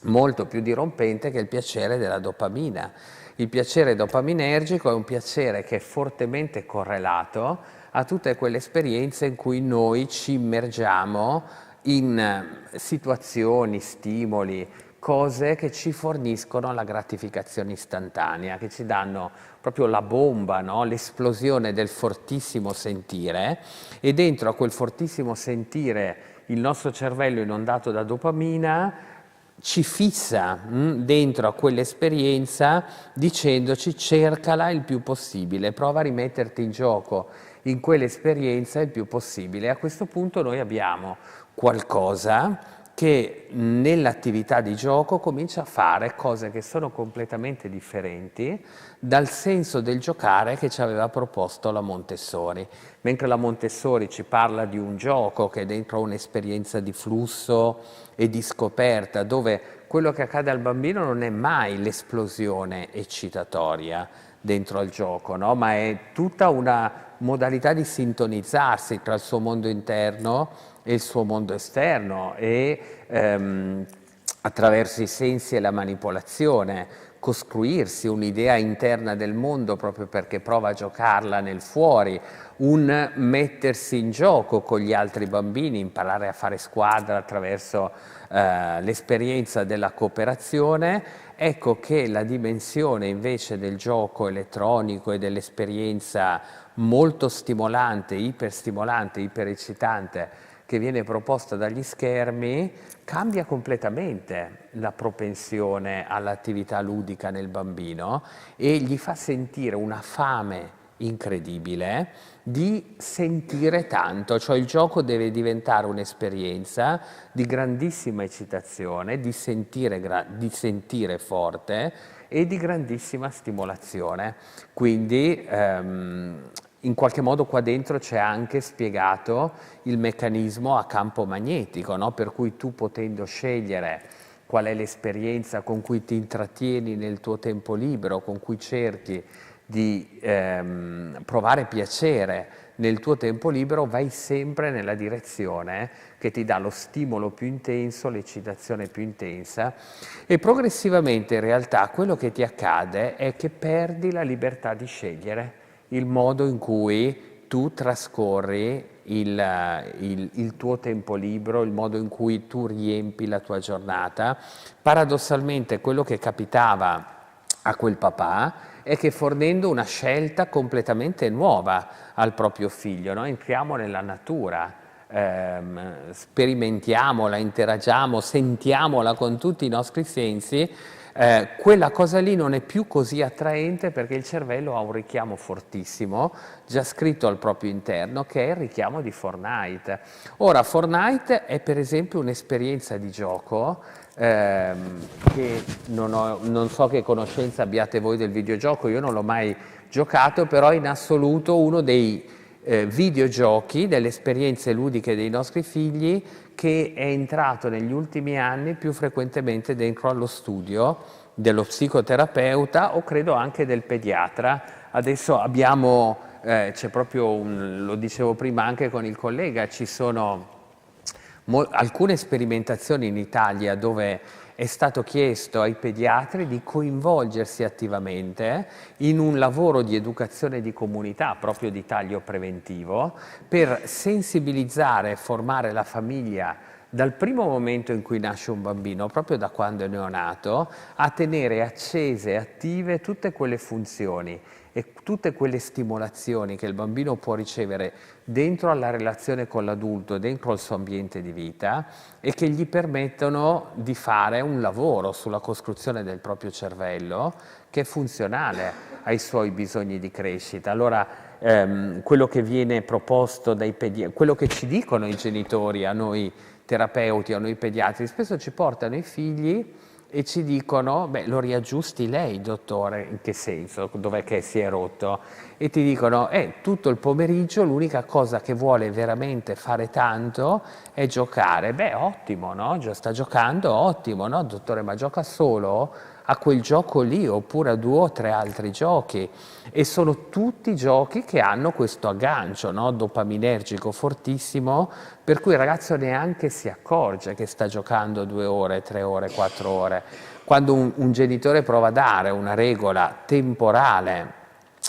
Speaker 4: molto più dirompente, che è il piacere della dopamina. Il piacere dopaminergico è un piacere che è fortemente correlato a tutte quelle esperienze in cui noi ci immergiamo in situazioni, stimoli, cose che ci forniscono la gratificazione istantanea, che ci danno proprio la bomba, no? L'esplosione del fortissimo sentire, e dentro a quel fortissimo sentire il nostro cervello inondato da dopamina ci fissa dentro a quell'esperienza dicendoci cercala il più possibile, prova a rimetterti in gioco in quell'esperienza il più possibile. A questo punto noi abbiamo qualcosa che nell'attività di gioco comincia a fare cose che sono completamente differenti dal senso del giocare che ci aveva proposto la Montessori. Mentre la Montessori ci parla di un gioco che è dentro un'esperienza di flusso e di scoperta, dove quello che accade al bambino non è mai l'esplosione eccitatoria dentro al gioco, no? Ma è tutta una modalità di sintonizzarsi tra il suo mondo interno e il suo mondo esterno, e attraverso i sensi e la manipolazione costruirsi un'idea interna del mondo proprio perché prova a giocarla nel fuori, un mettersi in gioco con gli altri bambini, imparare a fare squadra attraverso l'esperienza della cooperazione. Ecco che la dimensione invece del gioco elettronico e dell'esperienza molto stimolante, ipereccitante che viene proposta dagli schermi cambia completamente la propensione all'attività ludica nel bambino e gli fa sentire una fame incredibile di sentire tanto, cioè il gioco deve diventare un'esperienza di grandissima eccitazione, di sentire forte e di grandissima stimolazione. Quindi in qualche modo qua dentro c'è anche spiegato il meccanismo a campo magnetico, no? Per cui tu, potendo scegliere qual è l'esperienza con cui ti intrattieni nel tuo tempo libero, con cui cerchi di provare piacere nel tuo tempo libero, vai sempre nella direzione che ti dà lo stimolo più intenso, l'eccitazione più intensa, e progressivamente in realtà quello che ti accade è che perdi la libertà di scegliere il modo in cui tu trascorri il tuo tempo libero, il modo in cui tu riempi la tua giornata. Paradossalmente quello che capitava a quel papà è che, fornendo una scelta completamente nuova al proprio figlio, no? Entriamo nella natura, sperimentiamola, interagiamo, sentiamola con tutti i nostri sensi, quella cosa lì non è più così attraente perché il cervello ha un richiamo fortissimo già scritto al proprio interno, che è il richiamo di Fortnite. Ora, Fortnite è per esempio un'esperienza di gioco che non so che conoscenza abbiate voi del videogioco, io non l'ho mai giocato, però in assoluto uno dei videogiochi, delle esperienze ludiche dei nostri figli, che è entrato negli ultimi anni più frequentemente dentro allo studio dello psicoterapeuta o credo anche del pediatra. Adesso abbiamo, c'è proprio lo dicevo prima anche con il collega, ci sono alcune sperimentazioni in Italia dove è stato chiesto ai pediatri di coinvolgersi attivamente in un lavoro di educazione di comunità, proprio di taglio preventivo, per sensibilizzare e formare la famiglia dal primo momento in cui nasce un bambino, proprio da quando è neonato, a tenere accese e attive tutte quelle funzioni e tutte quelle stimolazioni che il bambino può ricevere dentro alla relazione con l'adulto, dentro al suo ambiente di vita, e che gli permettono di fare un lavoro sulla costruzione del proprio cervello che è funzionale ai suoi bisogni di crescita. Allora, quello che viene proposto dai pediatri, quello che ci dicono i genitori, a noi terapeuti, a noi pediatri, spesso ci portano i figli e ci dicono, beh, lo riaggiusti lei, dottore, in che senso? Dov'è che si è rotto? E ti dicono, tutto il pomeriggio l'unica cosa che vuole veramente fare tanto è giocare. Beh, ottimo, no? Già sta giocando, ottimo, no, dottore, ma gioca solo a quel gioco lì, oppure a 2 o 3 altri giochi. E sono tutti giochi che hanno questo aggancio, no? Dopaminergico fortissimo, per cui il ragazzo neanche si accorge che sta giocando 2 ore, 3 ore, 4 ore. Quando un genitore prova a dare una regola temporale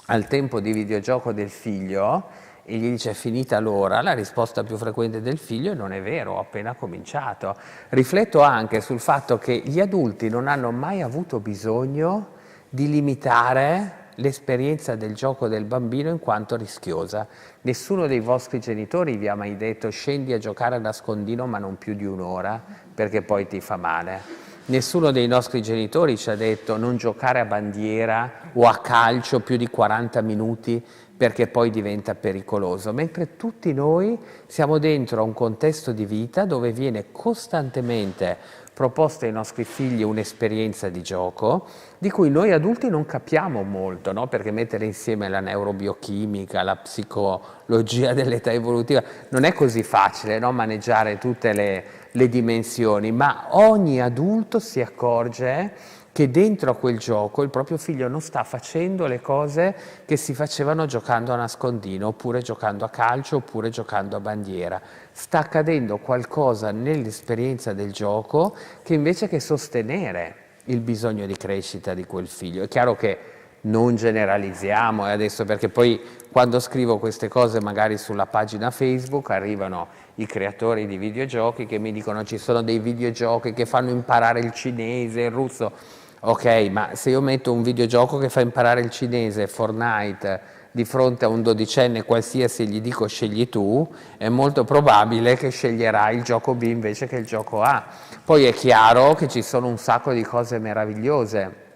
Speaker 4: al tempo di videogioco del figlio e gli dice è finita l'ora, la risposta più frequente del figlio è non è vero, ho appena cominciato. Rifletto anche sul fatto che gli adulti non hanno mai avuto bisogno di limitare l'esperienza del gioco del bambino in quanto rischiosa. Nessuno dei vostri genitori vi ha mai detto scendi a giocare a nascondino ma non più di 1 ora perché poi ti fa male. Nessuno dei nostri genitori ci ha detto non giocare a bandiera o a calcio più di 40 minuti perché poi diventa pericoloso, mentre tutti noi siamo dentro a un contesto di vita dove viene costantemente proposta ai nostri figli un'esperienza di gioco di cui noi adulti non capiamo molto, no? Perché mettere insieme la neurobiochimica, la psicologia dell'età evolutiva non è così facile, no? Maneggiare tutte le dimensioni, ma ogni adulto si accorge che dentro a quel gioco il proprio figlio non sta facendo le cose che si facevano giocando a nascondino, oppure giocando a calcio, oppure giocando a bandiera. Sta accadendo qualcosa nell'esperienza del gioco che invece che sostenere il bisogno di crescita di quel figlio. È chiaro che non generalizziamo adesso, perché poi quando scrivo queste cose magari sulla pagina Facebook arrivano i creatori di videogiochi che mi dicono ci sono dei videogiochi che fanno imparare il cinese, il russo. Ok, ma se io metto un videogioco che fa imparare il cinese, Fortnite, di fronte a un 12enne qualsiasi e gli dico scegli tu, è molto probabile che sceglierà il gioco B invece che il gioco A. Poi è chiaro che ci sono un sacco di cose meravigliose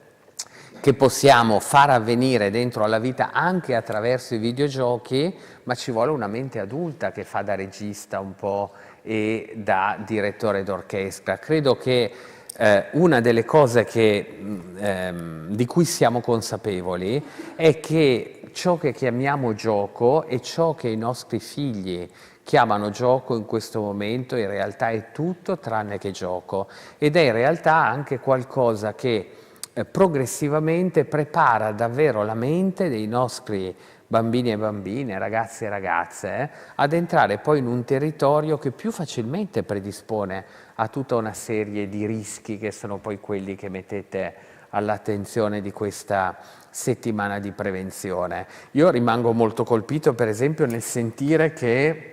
Speaker 4: che possiamo far avvenire dentro alla vita anche attraverso i videogiochi, ma ci vuole una mente adulta che fa da regista un po' e da direttore d'orchestra. Credo che una delle cose di cui siamo consapevoli è che ciò che chiamiamo gioco e ciò che i nostri figli chiamano gioco in questo momento in realtà è tutto tranne che gioco, ed è in realtà anche qualcosa che progressivamente prepara davvero la mente dei nostri bambini e bambine, ragazzi e ragazze, ad entrare poi in un territorio che più facilmente predispone a tutta una serie di rischi che sono poi quelli che mettete all'attenzione di questa settimana di prevenzione. Io rimango molto colpito, per esempio, nel sentire che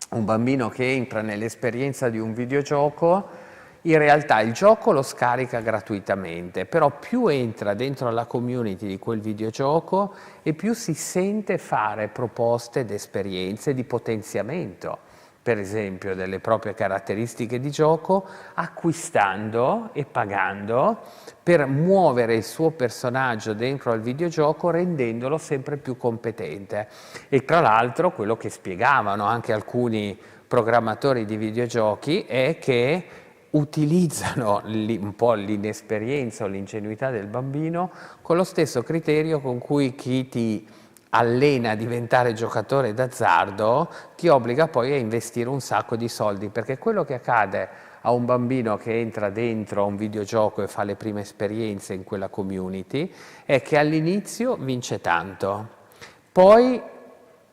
Speaker 4: un bambino che entra nell'esperienza di un videogioco in realtà il gioco lo scarica gratuitamente, però più entra dentro alla community di quel videogioco e più si sente fare proposte ed esperienze di potenziamento, per esempio, delle proprie caratteristiche di gioco, acquistando e pagando per muovere il suo personaggio dentro al videogioco rendendolo sempre più competente. E tra l'altro quello che spiegavano anche alcuni programmatori di videogiochi è che utilizzano un po' l'inesperienza o l'ingenuità del bambino con lo stesso criterio con cui chi ti allena a diventare giocatore d'azzardo, ti obbliga poi a investire un sacco di soldi, perché quello che accade a un bambino che entra dentro a un videogioco e fa le prime esperienze in quella community è che all'inizio vince tanto, poi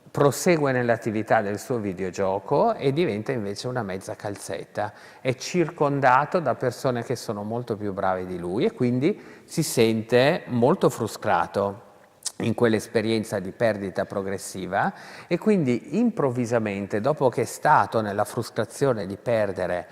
Speaker 4: prosegue nell'attività del suo videogioco e diventa invece una mezza calzetta, è circondato da persone che sono molto più brave di lui e quindi si sente molto frustrato in quell'esperienza di perdita progressiva e quindi improvvisamente, dopo che è stato nella frustrazione di perdere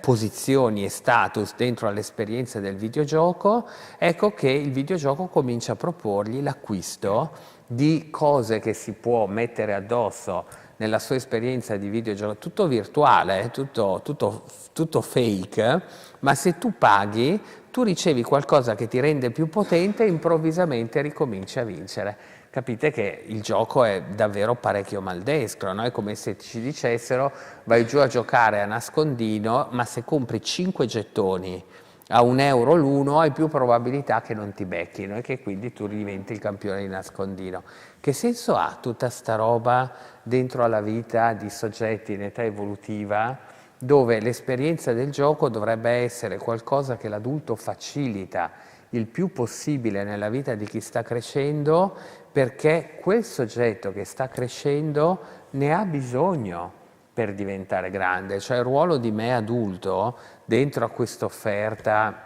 Speaker 4: posizioni e status dentro all'esperienza del videogioco, ecco che il videogioco comincia a proporgli l'acquisto di cose che si può mettere addosso nella sua esperienza di videogioco, tutto virtuale, tutto fake, ma se tu paghi tu ricevi qualcosa che ti rende più potente e improvvisamente ricominci a vincere. Capite che il gioco è davvero parecchio maldestro, no? È come se ci dicessero vai giù a giocare a nascondino, ma se compri 5 gettoni a €1 l'uno hai più probabilità che non ti becchino e che quindi tu diventi il campione di nascondino. Che senso ha tutta sta roba dentro alla vita di soggetti in età evolutiva dove l'esperienza del gioco dovrebbe essere qualcosa che l'adulto facilita il più possibile nella vita di chi sta crescendo, perché quel soggetto che sta crescendo ne ha bisogno per diventare grande, cioè il ruolo di me adulto dentro a questa offerta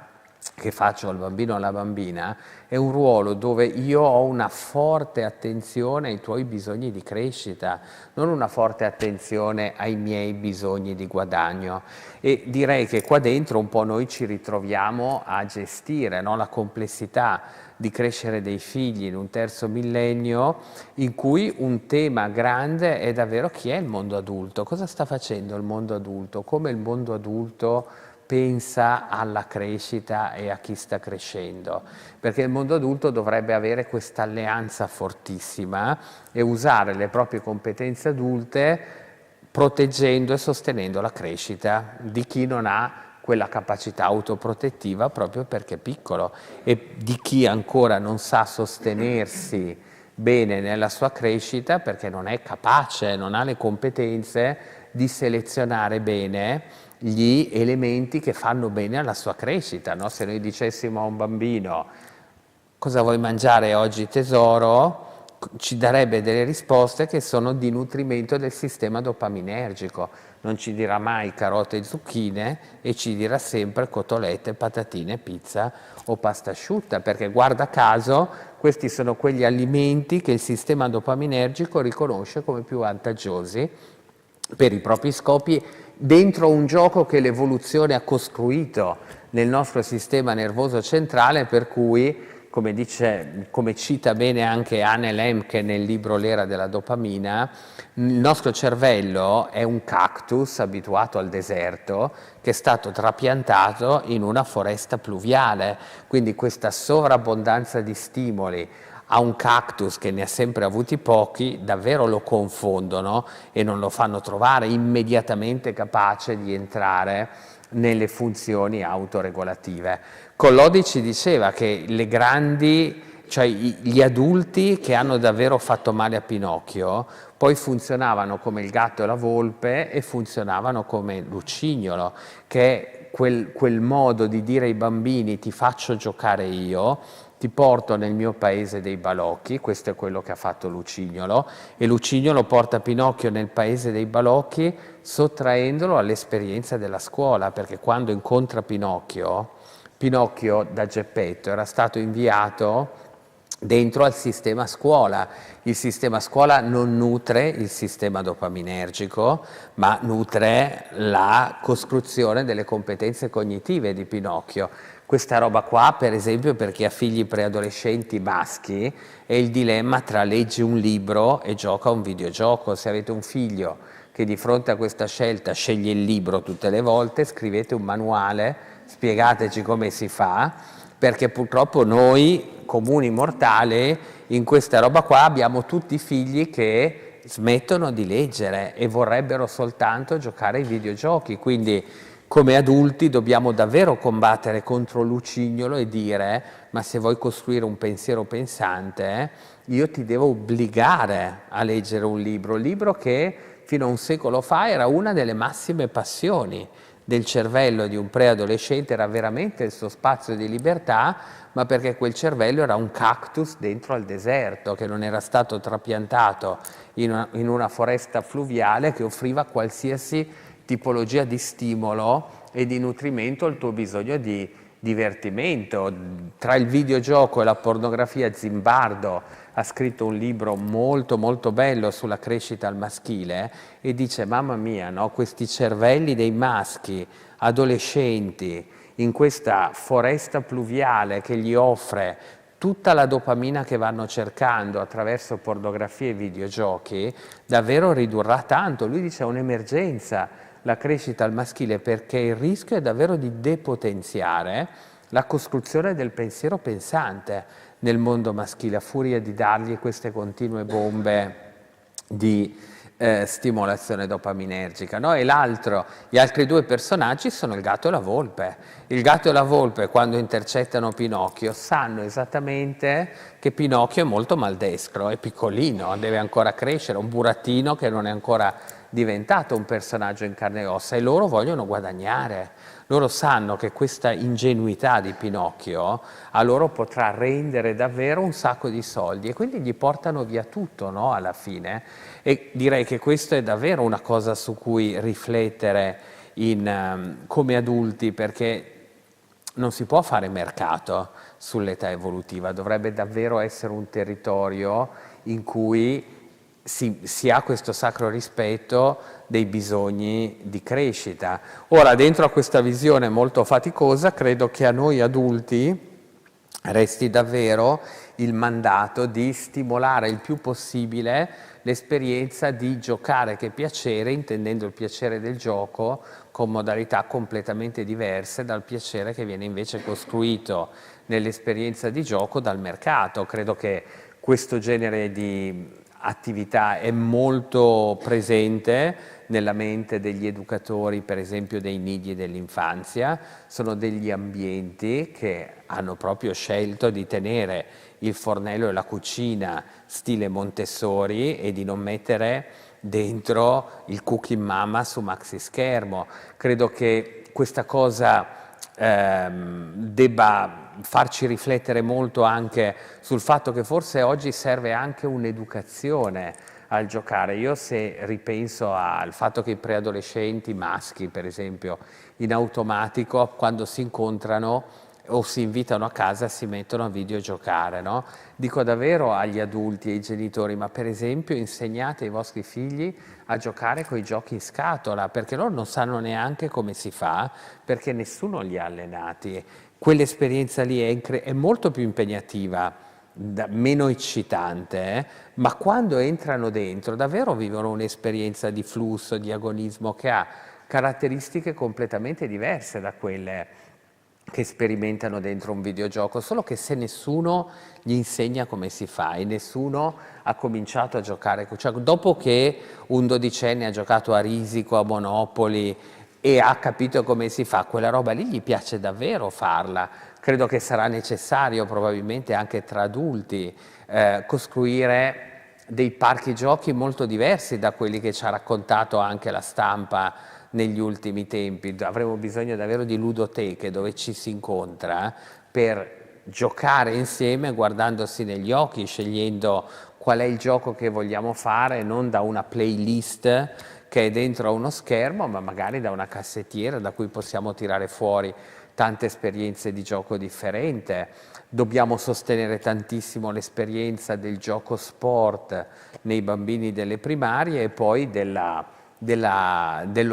Speaker 4: che faccio al bambino o alla bambina è un ruolo dove io ho una forte attenzione ai tuoi bisogni di crescita, non una forte attenzione ai miei bisogni di guadagno. E direi che qua dentro un po' noi ci ritroviamo a gestire, no, la complessità di crescere dei figli in un terzo millennio in cui un tema grande è davvero chi è il mondo adulto, cosa sta facendo il mondo adulto, come il mondo adulto pensa alla crescita e a chi sta crescendo, perché il mondo adulto dovrebbe avere questa alleanza fortissima e usare le proprie competenze adulte proteggendo e sostenendo la crescita di chi non ha quella capacità autoprotettiva proprio perché è piccolo e di chi ancora non sa sostenersi bene nella sua crescita perché non è capace, non ha le competenze di selezionare bene gli elementi che fanno bene alla sua crescita, no? Se noi dicessimo a un bambino cosa vuoi mangiare oggi tesoro, ci darebbe delle risposte che sono di nutrimento del sistema dopaminergico, non ci dirà mai carote e zucchine e ci dirà sempre cotolette, patatine, pizza o pasta asciutta, perché guarda caso questi sono quegli alimenti che il sistema dopaminergico riconosce come più vantaggiosi per i propri scopi dentro un gioco che l'evoluzione ha costruito nel nostro sistema nervoso centrale, per cui, come cita bene anche Anne Lemke nel libro L'era della dopamina, il nostro cervello è un cactus abituato al deserto che è stato trapiantato in una foresta pluviale, quindi questa sovrabbondanza di stimoli a un cactus che ne ha sempre avuti pochi, davvero lo confondono e non lo fanno trovare immediatamente capace di entrare nelle funzioni autoregolative. Collodi ci diceva che cioè gli adulti che hanno davvero fatto male a Pinocchio poi funzionavano come il gatto e la volpe e funzionavano come Lucignolo, che è quel modo di dire ai bambini ti faccio giocare io, ti porto nel mio paese dei balocchi, questo è quello che ha fatto Lucignolo, e Lucignolo porta Pinocchio nel paese dei balocchi sottraendolo all'esperienza della scuola, perché quando incontra Pinocchio da Geppetto era stato inviato dentro al sistema scuola. Il sistema scuola non nutre il sistema dopaminergico, ma nutre la costruzione delle competenze cognitive di Pinocchio. Questa roba qua, per esempio, per chi ha figli preadolescenti maschi, è il dilemma tra leggi un libro e gioca a un videogioco. Se avete un figlio che di fronte a questa scelta sceglie il libro tutte le volte, scrivete un manuale, spiegateci come si fa, perché purtroppo noi, comuni mortali, in questa roba qua abbiamo tutti figli che smettono di leggere e vorrebbero soltanto giocare ai videogiochi, quindi come adulti dobbiamo davvero combattere contro Lucignolo e dire: ma se vuoi costruire un pensiero pensante, io ti devo obbligare a leggere un libro che fino a un secolo fa era una delle massime passioni del cervello di un preadolescente, era veramente il suo spazio di libertà, ma perché quel cervello era un cactus dentro al deserto, che non era stato trapiantato in una foresta fluviale che offriva qualsiasi tipologia di stimolo e di nutrimento al tuo bisogno di divertimento. Tra il videogioco e la pornografia, Zimbardo ha scritto un libro molto molto bello sulla crescita al maschile e dice: mamma mia, no? Questi cervelli dei maschi adolescenti in questa foresta pluviale che gli offre tutta la dopamina che vanno cercando attraverso pornografia e videogiochi, davvero ridurrà tanto. Lui dice: è un'emergenza la crescita al maschile, perché il rischio è davvero di depotenziare la costruzione del pensiero pensante nel mondo maschile, a furia di dargli queste continue bombe di stimolazione dopaminergica, no? E gli altri due personaggi sono il gatto e la volpe. Il gatto e la volpe, quando intercettano Pinocchio, sanno esattamente che Pinocchio è molto maldestro, è piccolino, deve ancora crescere, un burattino che non è ancora diventato un personaggio in carne e ossa, e loro vogliono guadagnare. Loro sanno che questa ingenuità di Pinocchio a loro potrà rendere davvero un sacco di soldi, e quindi gli portano via tutto, no? Alla fine. E direi che questo è davvero una cosa su cui riflettere come adulti, perché non si può fare mercato sull'età evolutiva, dovrebbe davvero essere un territorio in cui si ha questo sacro rispetto dei bisogni di crescita. Ora, dentro a questa visione molto faticosa, credo che a noi adulti resti davvero il mandato di stimolare il più possibile l'esperienza di giocare che piacere, intendendo il piacere del gioco con modalità completamente diverse dal piacere che viene invece costruito nell'esperienza di gioco dal mercato. Credo che questo genere di attività è molto presente nella mente degli educatori, per esempio dei nidi dell'infanzia. Sono degli ambienti che hanno proprio scelto di tenere il fornello e la cucina stile Montessori e di non mettere dentro il cooking mama su maxi schermo. Credo che questa cosa debba farci riflettere molto anche sul fatto che forse oggi serve anche un'educazione al giocare. Io, se ripenso al fatto che i preadolescenti maschi, per esempio, in automatico, quando si incontrano o si invitano a casa, si mettono a videogiocare, no? Dico davvero agli adulti e ai genitori: ma per esempio insegnate ai vostri figli a giocare con i giochi in scatola, perché loro non sanno neanche come si fa, perché nessuno li ha allenati. Quell'esperienza lì è molto più impegnativa, meno eccitante, ma quando entrano dentro davvero vivono un'esperienza di flusso, di agonismo, che ha caratteristiche completamente diverse da quelle che sperimentano dentro un videogioco, solo che se nessuno gli insegna come si fa e nessuno ha cominciato a giocare, cioè dopo che un dodicenne ha giocato a Risico, a Monopoli e ha capito come si fa, quella roba lì gli piace davvero farla. Credo che sarà necessario probabilmente anche tra adulti costruire dei parchi giochi molto diversi da quelli che ci ha raccontato anche la stampa negli ultimi tempi. Avremo bisogno davvero di ludoteche dove ci si incontra per giocare insieme, guardandosi negli occhi, scegliendo qual è il gioco che vogliamo fare, non da una playlist che è dentro a uno schermo, ma magari da una cassettiera da cui possiamo tirare fuori tante esperienze di gioco differente. Dobbiamo sostenere tantissimo l'esperienza del gioco sport nei bambini delle primarie e poi dello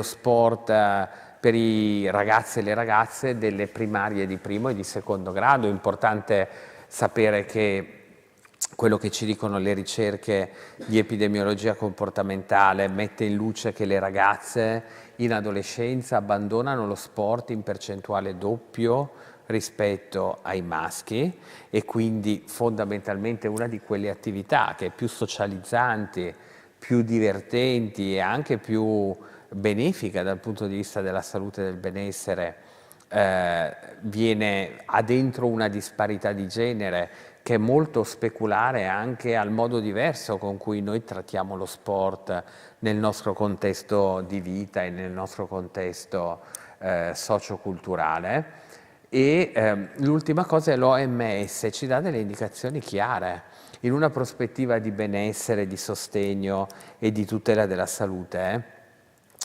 Speaker 4: sport per i ragazzi e le ragazze delle primarie di primo e di secondo grado. È importante sapere che quello che ci dicono le ricerche di epidemiologia comportamentale mette in luce che le ragazze in adolescenza abbandonano lo sport in percentuale doppio rispetto ai maschi, e quindi fondamentalmente una di quelle attività che è più socializzanti, più divertenti e anche più benefica dal punto di vista della salute e del benessere, ha dentro una disparità di genere che è molto speculare anche al modo diverso con cui noi trattiamo lo sport nel nostro contesto di vita e nel nostro contesto socioculturale. E l'ultima cosa è l'OMS, ci dà delle indicazioni chiare. In una prospettiva di benessere, di sostegno e di tutela della salute,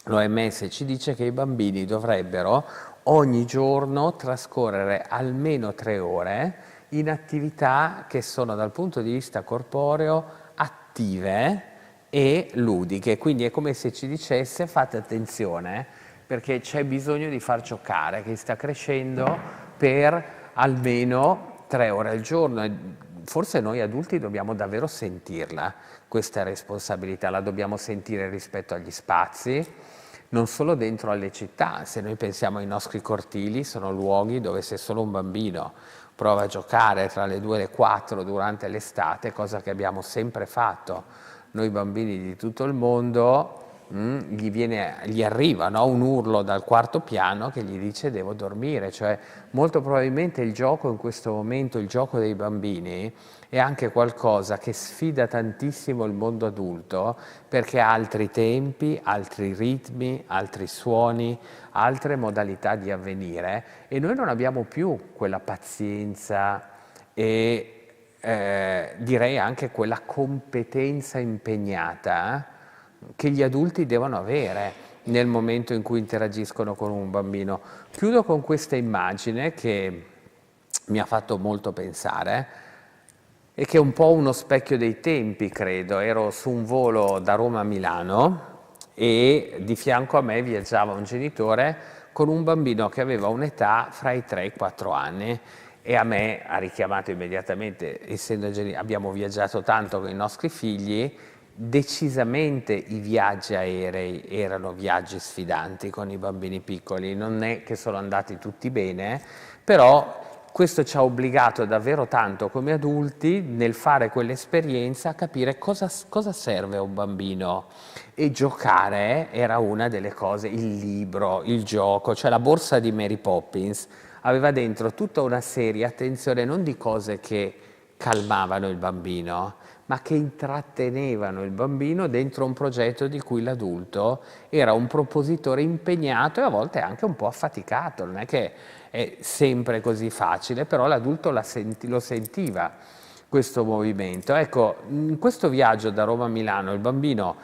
Speaker 4: l'OMS ci dice che i bambini dovrebbero ogni giorno trascorrere almeno 3 ore in attività che sono dal punto di vista corporeo attive e ludiche. Quindi è come se ci dicesse: fate attenzione perché c'è bisogno di far giocare, che sta crescendo, per almeno 3 ore al giorno. E forse noi adulti dobbiamo davvero sentirla, questa responsabilità, la dobbiamo sentire rispetto agli spazi, non solo dentro alle città. Se noi pensiamo ai nostri cortili, sono luoghi dove se solo un bambino prova a giocare tra le 2 e le 4 durante l'estate, cosa che abbiamo sempre fatto noi bambini di tutto il mondo, gli arriva, no? Un urlo dal 4º piano che gli dice devo dormire. Cioè molto probabilmente il gioco in questo momento, il gioco dei bambini, è anche qualcosa che sfida tantissimo il mondo adulto, perché ha altri tempi, altri ritmi, altri suoni, altre modalità di avvenire, e noi non abbiamo più quella pazienza e direi anche quella competenza impegnata che gli adulti devono avere nel momento in cui interagiscono con un bambino. Chiudo con questa immagine che mi ha fatto molto pensare e che è un po' uno specchio dei tempi, credo. Ero su un volo da Roma a Milano e di fianco a me viaggiava un genitore con un bambino che aveva un'età fra i 3 e i 4 anni, e a me ha richiamato immediatamente, essendo abbiamo viaggiato tanto con i nostri figli. Decisamente i viaggi aerei erano viaggi sfidanti con i bambini piccoli, non è che sono andati tutti bene, però questo ci ha obbligato davvero tanto come adulti nel fare quell'esperienza a capire cosa serve a un bambino, e giocare era una delle cose. Il libro, il gioco, cioè la borsa di Mary Poppins aveva dentro tutta una serie, attenzione, non di cose che calmavano il bambino, ma che intrattenevano il bambino dentro un progetto di cui l'adulto era un propositore impegnato e a volte anche un po' affaticato. Non è che è sempre così facile, però l'adulto lo sentiva questo movimento. Ecco, in questo viaggio da Roma a Milano il bambino,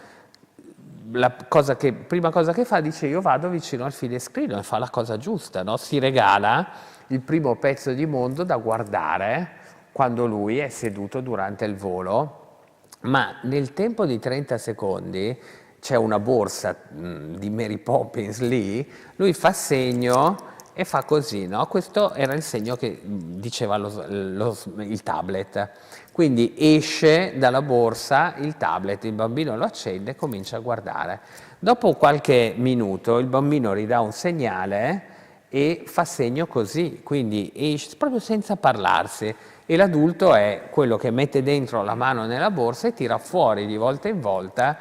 Speaker 4: prima cosa che fa, dice: io vado vicino al finestrino, e fa la cosa giusta, no? Si regala il primo pezzo di mondo da guardare quando lui è seduto durante il volo, ma nel tempo di 30 secondi c'è una borsa di Mary Poppins lì, lui fa segno e fa così, no? Questo era il segno che diceva il tablet. Quindi esce dalla borsa il tablet, il bambino lo accende e comincia a guardare. Dopo qualche minuto il bambino ridà un segnale e fa segno così, quindi esce proprio senza parlarsi. E l'adulto è quello che mette dentro la mano nella borsa e tira fuori di volta in volta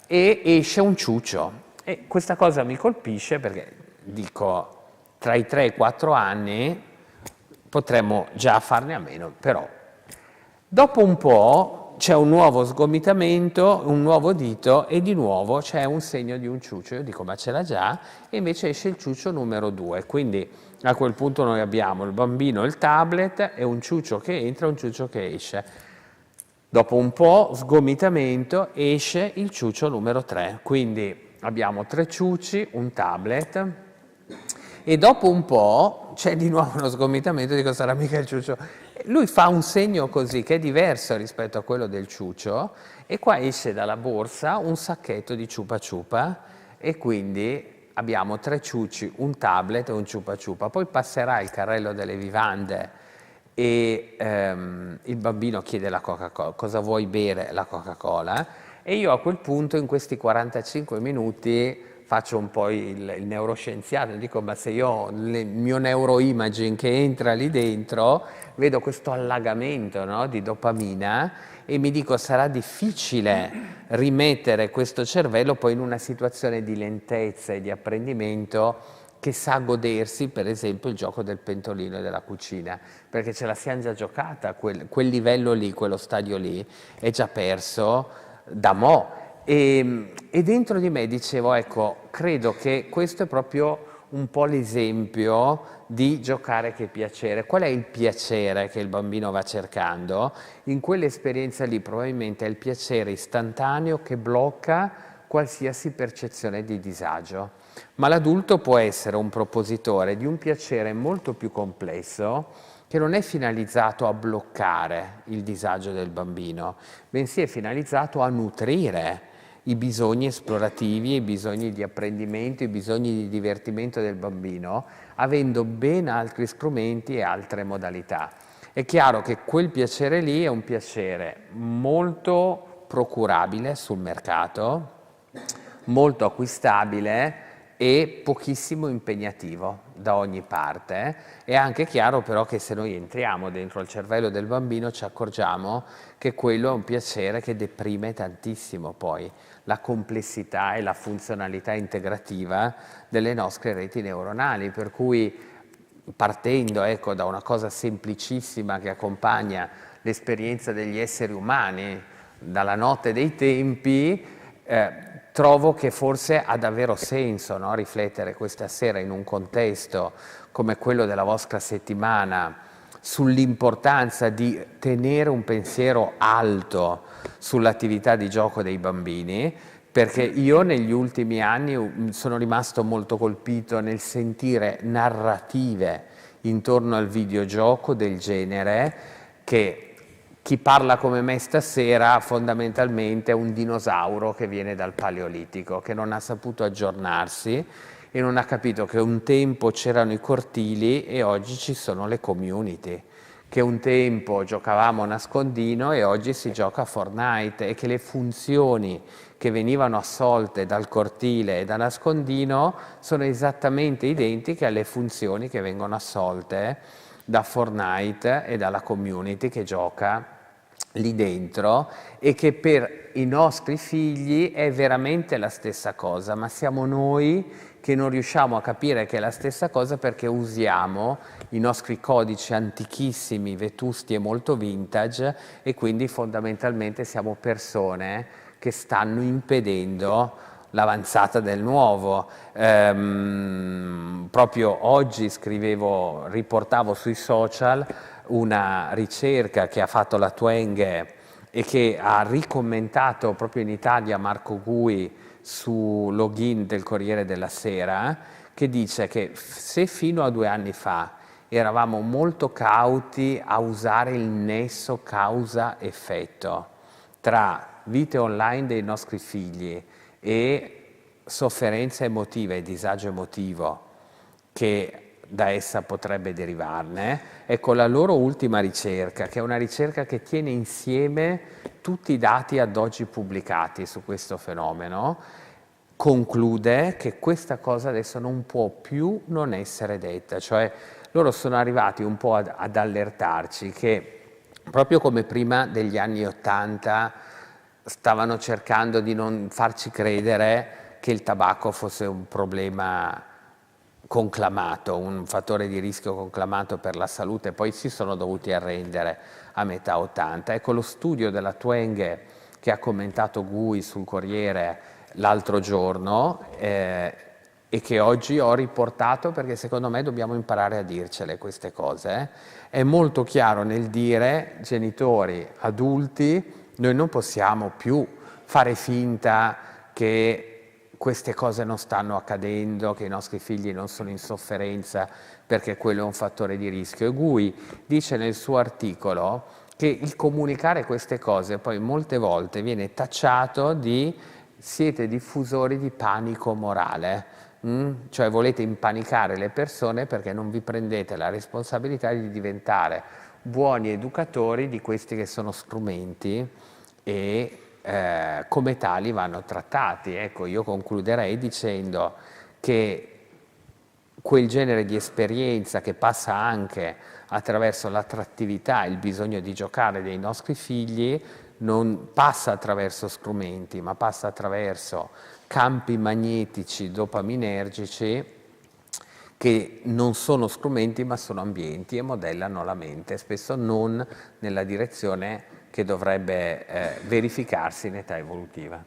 Speaker 4: e esce un ciuccio. E questa cosa mi colpisce perché dico, tra i 3 e i 4 anni potremmo già farne a meno, però dopo un po' c'è un nuovo sgomitamento, un nuovo dito, e di nuovo c'è un segno di un ciuccio. Io dico, ma ce l'ha già? E invece esce il ciuccio numero 2. Quindi a quel punto noi abbiamo il bambino, il tablet, e un ciuccio che entra e un ciuccio che esce. Dopo un po', sgomitamento, esce il ciuccio numero 3. Quindi abbiamo 3 ciucci, un tablet, e dopo un po' c'è di nuovo uno sgomitamento, dico sarà mica il ciuccio. Lui fa un segno così che è diverso rispetto a quello del ciuccio, e qua esce dalla borsa un sacchetto di ciupa ciupa, e quindi abbiamo 3 ciucci, un tablet e un ciupa ciupa. Poi passerà il carrello delle vivande e il bambino chiede la Coca-Cola, cosa vuoi bere? La Coca-Cola. E io a quel punto, in questi 45 minuti, faccio un po' il neuroscienziato, dico ma se io ho il mio neuroimaging che entra lì dentro, vedo questo allagamento, no, di dopamina e mi dico sarà difficile rimettere questo cervello poi in una situazione di lentezza e di apprendimento che sa godersi per esempio il gioco del pentolino e della cucina, perché ce la siamo già giocata, quel livello lì, quello stadio lì è già perso da mo'. E dentro di me dicevo, ecco, credo che questo è proprio un po' l'esempio di giocare che piacere. Qual è il piacere che il bambino va cercando? In quell'esperienza lì probabilmente è il piacere istantaneo che blocca qualsiasi percezione di disagio. Ma l'adulto può essere un propositore di un piacere molto più complesso che non è finalizzato a bloccare il disagio del bambino, bensì è finalizzato a nutrire i bisogni esplorativi, i bisogni di apprendimento, i bisogni di divertimento del bambino, avendo ben altri strumenti e altre modalità. È chiaro che quel piacere lì è un piacere molto procurabile sul mercato, molto acquistabile e pochissimo impegnativo da ogni parte. È anche chiaro però che se noi entriamo dentro il cervello del bambino ci accorgiamo che quello è un piacere che deprime tantissimo poi la complessità e la funzionalità integrativa delle nostre reti neuronali, per cui partendo ecco, da una cosa semplicissima che accompagna l'esperienza degli esseri umani dalla notte dei tempi, trovo che forse ha davvero senso, no? Riflettere questa sera in un contesto come quello della vostra settimana sull'importanza di tenere un pensiero alto sull'attività di gioco dei bambini, perché io negli ultimi anni sono rimasto molto colpito nel sentire narrative intorno al videogioco del genere che chi parla come me stasera fondamentalmente è un dinosauro che viene dal Paleolitico, che non ha saputo aggiornarsi e non ha capito che un tempo c'erano i cortili e oggi ci sono le community, che un tempo giocavamo a nascondino e oggi si gioca a Fortnite e che le funzioni che venivano assolte dal cortile e da nascondino sono esattamente identiche alle funzioni che vengono assolte da Fortnite e dalla community che gioca lì dentro e che per i nostri figli è veramente la stessa cosa, ma siamo noi che non riusciamo a capire che è la stessa cosa perché usiamo i nostri codici antichissimi, vetusti e molto vintage e quindi fondamentalmente siamo persone che stanno impedendo l'avanzata del nuovo. Proprio oggi riportavo sui social una ricerca che ha fatto la Twenge e che ha ricommentato proprio in Italia Marco Gui su login del Corriere della Sera, che dice che se fino a 2 anni fa eravamo molto cauti a usare il nesso causa-effetto tra vite online dei nostri figli e sofferenza emotiva e disagio emotivo che da essa potrebbe derivarne, ecco la loro ultima ricerca, che è una ricerca che tiene insieme tutti i dati ad oggi pubblicati su questo fenomeno, conclude che questa cosa adesso non può più non essere detta, cioè loro sono arrivati un po' ad allertarci che proprio come prima degli anni '80 stavano cercando di non farci credere che il tabacco fosse un problema conclamato, un fattore di rischio conclamato per la salute, poi si sono dovuti arrendere a metà '80. Ecco lo studio della Twenge che ha commentato Gui sul Corriere l'altro giorno e che oggi ho riportato perché secondo me dobbiamo imparare a dircele queste cose. È molto chiaro nel dire, genitori, adulti, noi non possiamo più fare finta che queste cose non stanno accadendo, che i nostri figli non sono in sofferenza perché quello è un fattore di rischio. E Gui dice nel suo articolo che il comunicare queste cose poi molte volte viene tacciato di siete diffusori di panico morale, cioè volete impanicare le persone perché non vi prendete la responsabilità di diventare buoni educatori di questi che sono strumenti e come tali vanno trattati. Ecco, io concluderei dicendo che quel genere di esperienza che passa anche attraverso l'attrattività, il bisogno di giocare dei nostri figli, non passa attraverso strumenti, ma passa attraverso campi magnetici dopaminergici che non sono strumenti ma sono ambienti e modellano la mente, spesso non nella direzione che dovrebbe verificarsi in età evolutiva.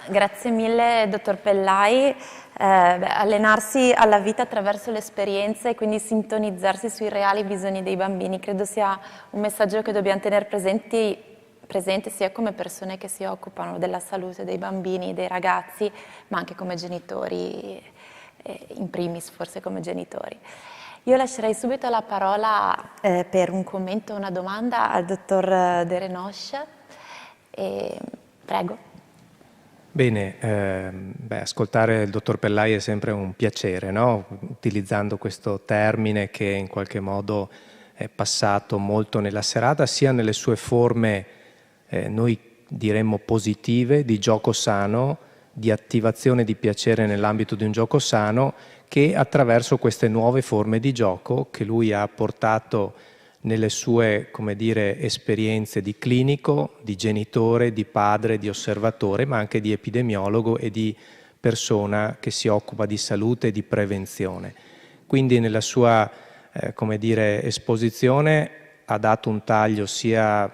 Speaker 1: Grazie mille, dottor Pellai. Allenarsi alla vita attraverso l'esperienza e quindi sintonizzarsi sui reali bisogni dei bambini credo sia un messaggio che dobbiamo tenere presente sia come persone che si occupano della salute dei bambini, dei ragazzi, ma anche come genitori, in primis forse come genitori. Io lascerei subito la parola per un commento o una domanda al dottor De Renoche. Prego.
Speaker 5: Bene, ascoltare il dottor Pellai è sempre un piacere, no? Utilizzando questo termine che in qualche modo è passato molto nella serata, sia nelle sue forme, noi diremmo positive, di gioco sano, di attivazione di piacere nell'ambito di un gioco sano, che attraverso queste nuove forme di gioco che lui ha portato nelle sue, come dire, esperienze di clinico, di genitore, di padre, di osservatore, ma anche di epidemiologo e di persona che si occupa di salute e di prevenzione. Quindi nella sua, come dire, esposizione ha dato un taglio sia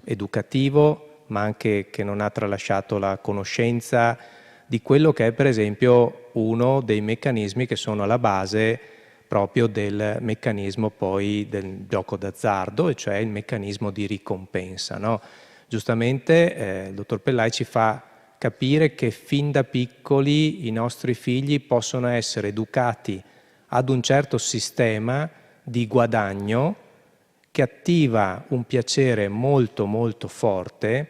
Speaker 5: educativo, ma anche che non ha tralasciato la conoscenza di quello che è per esempio uno dei meccanismi che sono alla base proprio del meccanismo poi del gioco d'azzardo, e cioè il meccanismo di ricompensa, no? Giustamente il dottor Pellai ci fa capire che fin da piccoli i nostri figli possono essere educati ad un certo sistema di guadagno che attiva un piacere molto molto forte.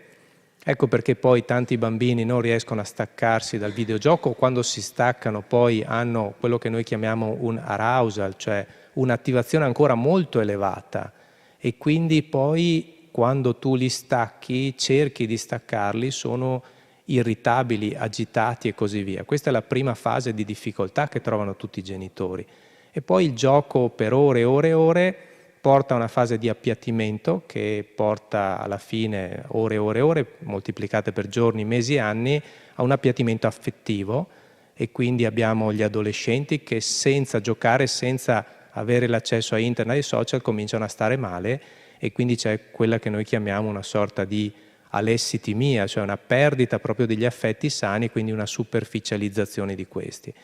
Speaker 5: Ecco perché poi tanti bambini non riescono a staccarsi dal videogioco, quando si staccano poi hanno quello che noi chiamiamo un arousal, cioè un'attivazione ancora molto elevata, e quindi poi quando tu li stacchi, cerchi di staccarli, sono irritabili, agitati e così via. Questa è la prima fase di difficoltà che trovano tutti i genitori. E poi il gioco per ore e ore e ore porta a una fase di appiattimento che porta alla fine ore e ore e ore, moltiplicate per giorni, mesi e anni, a un appiattimento affettivo, e quindi abbiamo gli adolescenti che senza giocare, senza avere l'accesso a internet e ai social, cominciano a stare male, e quindi c'è quella che noi chiamiamo una sorta di alessitimia, cioè una perdita proprio degli affetti sani, quindi una superficializzazione di questi.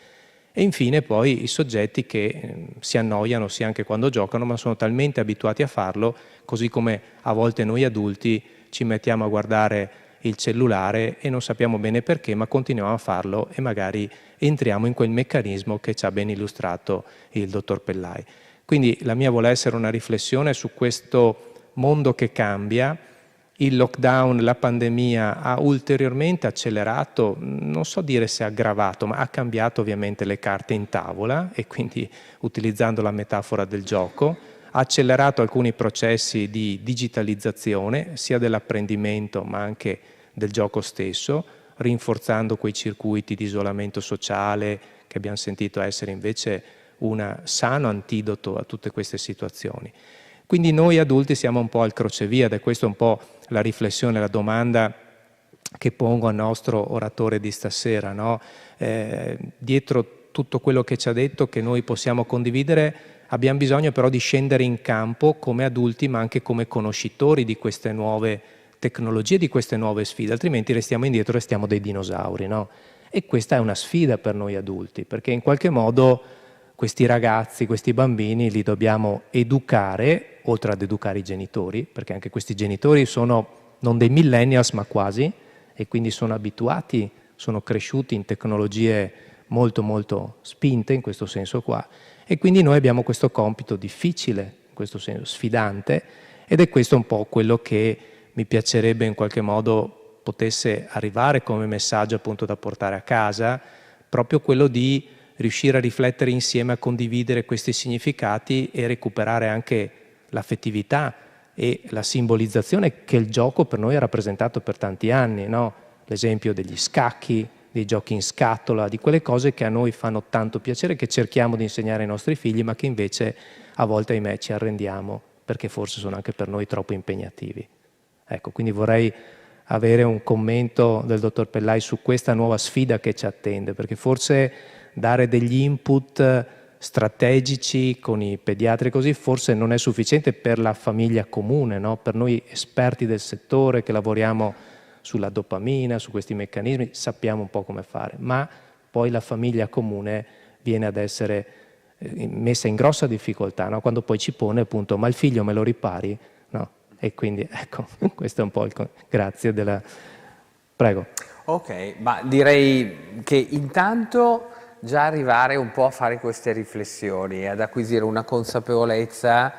Speaker 5: E infine poi i soggetti che si annoiano sia anche quando giocano, ma sono talmente abituati a farlo, così come a volte noi adulti ci mettiamo a guardare il cellulare e non sappiamo bene perché, ma continuiamo a farlo e magari entriamo in quel meccanismo che ci ha ben illustrato il dottor Pellai. Quindi la mia vuole essere una riflessione su questo mondo che cambia. Il lockdown, la pandemia ha ulteriormente accelerato, non so dire se aggravato, ma ha cambiato ovviamente le carte in tavola, e quindi, utilizzando la metafora del gioco, ha accelerato alcuni processi di digitalizzazione sia dell'apprendimento ma anche del gioco stesso, rinforzando quei circuiti di isolamento sociale che abbiamo sentito essere invece un sano antidoto a tutte queste situazioni. Quindi noi adulti siamo un po' al crocevia, ed è questa un po' la riflessione, la domanda che pongo al nostro oratore di stasera, no? Dietro tutto quello che ci ha detto, che noi possiamo condividere, abbiamo bisogno però di scendere in campo come adulti, ma anche come conoscitori di queste nuove tecnologie, di queste nuove sfide, altrimenti restiamo indietro, restiamo dei dinosauri, no? E questa è una sfida per noi adulti, perché in qualche modo questi ragazzi, questi bambini li dobbiamo educare, oltre ad educare i genitori, perché anche questi genitori sono non dei millennials ma quasi, e quindi sono abituati, sono cresciuti in tecnologie molto molto spinte in questo senso qua, e quindi noi abbiamo questo compito difficile, in questo senso sfidante, ed è questo un po' quello che mi piacerebbe in qualche modo potesse arrivare come messaggio appunto da portare a casa, proprio quello di riuscire a riflettere insieme, a condividere questi significati e recuperare anche l'affettività e la simbolizzazione che il gioco per noi ha rappresentato per tanti anni, no? L'esempio degli scacchi, dei giochi in scatola, di quelle cose che a noi fanno tanto piacere, che cerchiamo di insegnare ai nostri figli, ma che invece a volte, ahimè, ci arrendiamo perché forse sono anche per noi troppo impegnativi. Ecco, quindi vorrei avere un commento del dottor Pellai su questa nuova sfida che ci attende, perché forse dare degli input strategici con i pediatri così forse non è sufficiente per la famiglia comune, no? Per noi esperti del settore che lavoriamo sulla dopamina, su questi meccanismi, sappiamo un po' come fare, ma poi la famiglia comune viene ad essere messa in grossa difficoltà, no? Quando poi ci pone appunto, ma il figlio me lo ripari? No? E quindi ecco, questo è un po' il... Grazie della... Prego.
Speaker 4: Ok, ma direi che intanto già arrivare un po' a fare queste riflessioni e ad acquisire una consapevolezza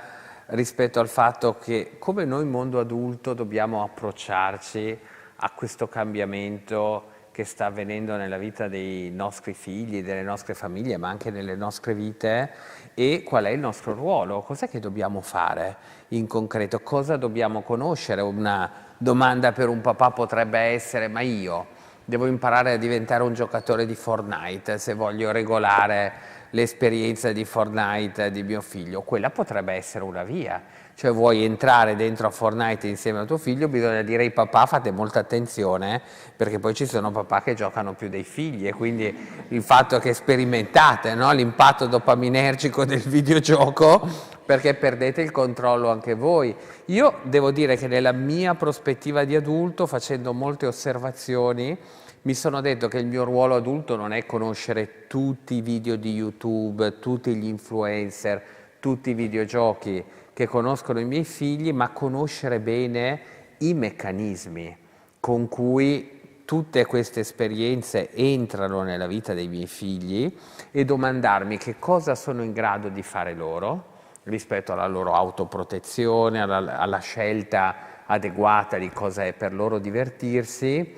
Speaker 4: rispetto al fatto che come noi mondo adulto dobbiamo approcciarci a questo cambiamento che sta avvenendo nella vita dei nostri figli, delle nostre famiglie, ma anche nelle nostre vite, e qual è il nostro ruolo, cos'è che dobbiamo fare in concreto, cosa dobbiamo conoscere. Una domanda per un papà potrebbe essere: ma io devo imparare a diventare un giocatore di Fortnite se voglio regolare l'esperienza di Fortnite di mio figlio? Quella potrebbe essere una via. Cioè, vuoi entrare dentro a Fortnite insieme a tuo figlio, bisogna dire ai papà: fate molta attenzione, perché poi ci sono papà che giocano più dei figli, e quindi il fatto che sperimentate, no, l'impatto dopaminergico del videogioco, perché perdete il controllo anche voi. Io devo dire che nella mia prospettiva di adulto, facendo molte osservazioni, mi sono detto che il mio ruolo adulto non è conoscere tutti i video di YouTube, tutti gli influencer, tutti i videogiochi che conoscono i miei figli, ma conoscere bene i meccanismi con cui tutte queste esperienze entrano nella vita dei miei figli e domandarmi che cosa sono in grado di fare loro rispetto alla loro autoprotezione, alla scelta adeguata di cosa è per loro divertirsi,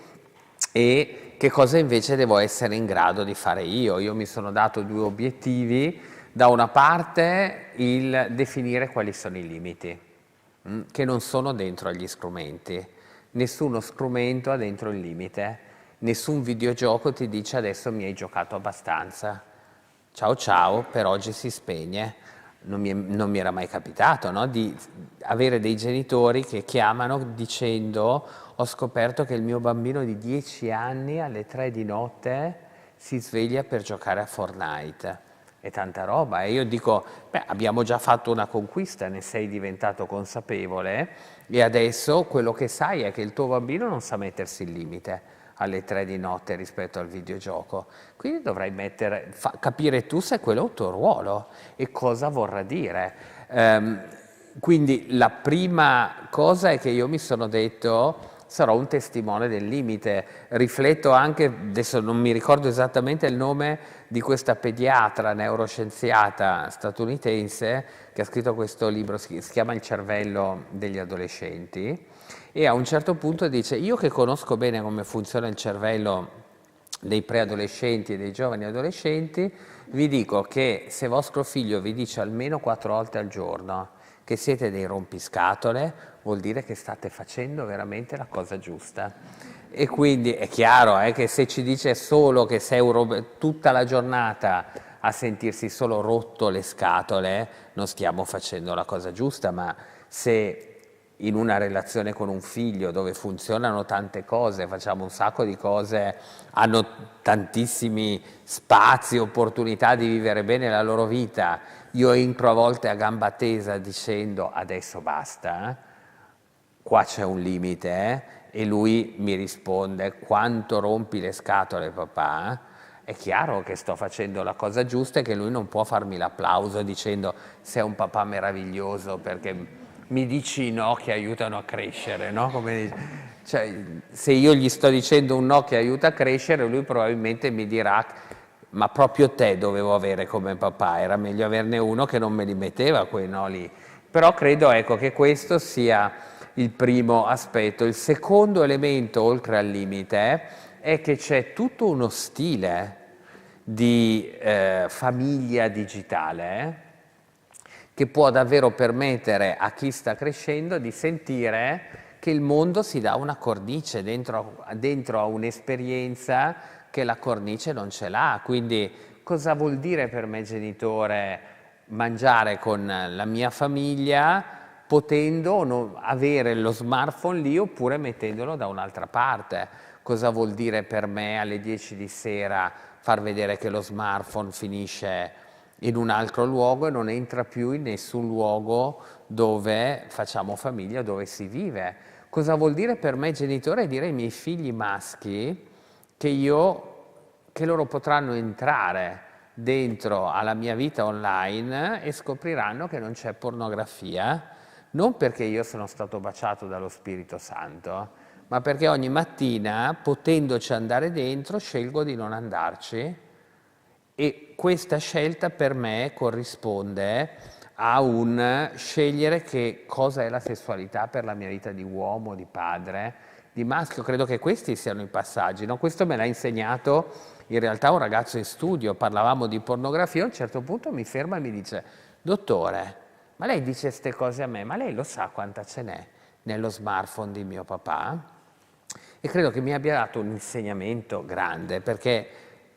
Speaker 4: e che cosa invece devo essere in grado di fare io. Io mi sono dato due obiettivi: da una parte il definire quali sono i limiti, che non sono dentro agli strumenti. Nessuno strumento ha dentro il limite, nessun videogioco ti dice adesso mi hai giocato abbastanza, ciao ciao, per oggi si spegne. Non mi era mai capitato, no? Di avere dei genitori che chiamano dicendo: ho scoperto che il mio bambino di 10 anni alle 3 di notte si sveglia per giocare a Fortnite. È tanta roba. E io dico: beh, abbiamo già fatto una conquista, ne sei diventato consapevole, e adesso quello che sai è che il tuo bambino non sa mettersi il limite alle 3 di notte rispetto al videogioco. Quindi dovrai capire tu se quello è il tuo ruolo e cosa vorrà dire. Quindi la prima cosa è che io mi sono detto: sarò un testimone del limite. Rifletto anche, adesso non mi ricordo esattamente il nome di questa pediatra neuroscienziata statunitense che ha scritto questo libro, si chiama Il cervello degli adolescenti, e a un certo punto dice: io che conosco bene come funziona il cervello dei preadolescenti e dei giovani adolescenti, vi dico che se vostro figlio vi dice almeno 4 volte al giorno che siete dei rompiscatole, vuol dire che state facendo veramente la cosa giusta. E quindi è chiaro che se ci dice solo che sei tutta la giornata a sentirsi solo rotto le scatole, non stiamo facendo la cosa giusta. Ma se in una relazione con un figlio dove funzionano tante cose, facciamo un sacco di cose, hanno tantissimi spazi, opportunità di vivere bene la loro vita, io entro a volte a gamba tesa dicendo: adesso basta, qua c'è un limite, e lui mi risponde: quanto rompi le scatole, papà? È chiaro che sto facendo la cosa giusta e che lui non può farmi l'applauso dicendo: sei un papà meraviglioso perché mi dici i no che aiutano a crescere, no? Cioè, se io gli sto dicendo un no che aiuta a crescere, lui probabilmente mi dirà: ma proprio te dovevo avere come papà, era meglio averne uno che non me li metteva quei no lì. Però credo, ecco, che questo sia il primo aspetto. Il secondo elemento, oltre al limite, è che c'è tutto uno stile di famiglia digitale che può davvero permettere a chi sta crescendo di sentire che il mondo si dà una cornice dentro a un'esperienza che la cornice non ce l'ha. Quindi cosa vuol dire per me genitore mangiare con la mia famiglia potendo avere lo smartphone lì oppure mettendolo da un'altra parte? Cosa vuol dire per me alle 10 di sera far vedere che lo smartphone finisce in un altro luogo e non entra più in nessun luogo dove facciamo famiglia, dove si vive? Cosa vuol dire per me genitore dire ai miei figli maschi che loro potranno entrare dentro alla mia vita online e scopriranno che non c'è pornografia, non perché io sono stato baciato dallo Spirito Santo, ma perché ogni mattina, potendoci andare dentro, scelgo di non andarci. E questa scelta per me corrisponde a un scegliere che cosa è la sessualità per la mia vita di uomo, di padre, di maschio. Credo che questi siano i passaggi, no? Questo me l'ha insegnato in realtà un ragazzo in studio, parlavamo di pornografia, a un certo punto mi ferma e mi dice: dottore, ma lei dice queste cose a me, ma lei lo sa quanta ce n'è nello smartphone di mio papà? E credo che mi abbia dato un insegnamento grande, perché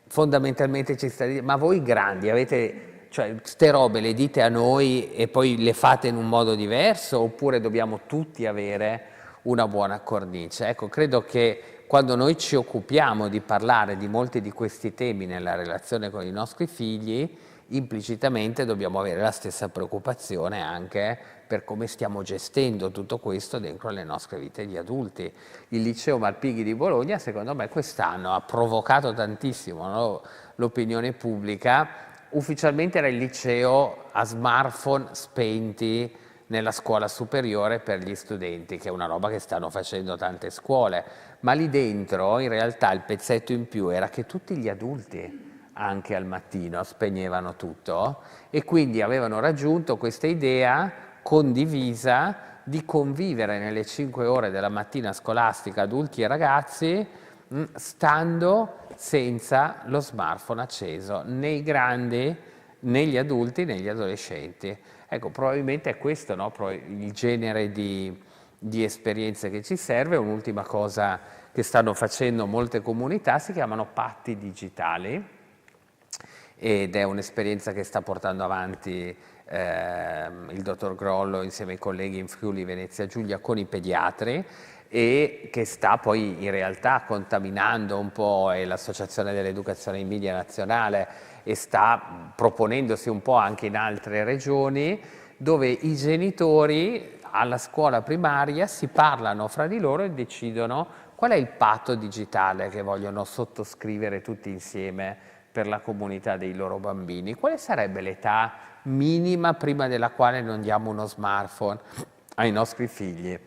Speaker 4: fondamentalmente ci sta dicendo: ma voi grandi avete, cioè, ste robe le dite a noi e poi le fate in un modo diverso, oppure dobbiamo tutti avere una buona cornice? Ecco, credo che quando noi ci occupiamo di parlare di molti di questi temi nella relazione con i nostri figli, implicitamente dobbiamo avere la stessa preoccupazione anche per come stiamo gestendo tutto questo dentro le nostre vite di adulti. Il liceo Malpighi di Bologna, secondo me, quest'anno ha provocato tantissimo, no, l'opinione pubblica. Ufficialmente era il liceo a smartphone spenti nella scuola superiore per gli studenti, che è una roba che stanno facendo tante scuole, ma lì dentro in realtà il pezzetto in più era che tutti gli adulti anche al mattino spegnevano tutto e quindi avevano raggiunto questa idea condivisa di convivere nelle 5 ore della mattina scolastica adulti e ragazzi stando senza lo smartphone acceso, né i grandi, né gli adulti, né gli adolescenti. Ecco, probabilmente è questo, no? Il genere di esperienze che ci serve. Un'ultima cosa che stanno facendo molte comunità si chiamano patti digitali, ed è un'esperienza che sta portando avanti il dottor Grollo insieme ai colleghi in Friuli Venezia Giulia con i pediatri, e che sta poi in realtà contaminando un po' l'Associazione dell'Educazione in Media Nazionale e sta proponendosi un po' anche in altre regioni, dove i genitori alla scuola primaria si parlano fra di loro e decidono qual è il patto digitale che vogliono sottoscrivere tutti insieme per la comunità dei loro bambini. Quale sarebbe l'età minima prima della quale non diamo uno smartphone ai nostri figli?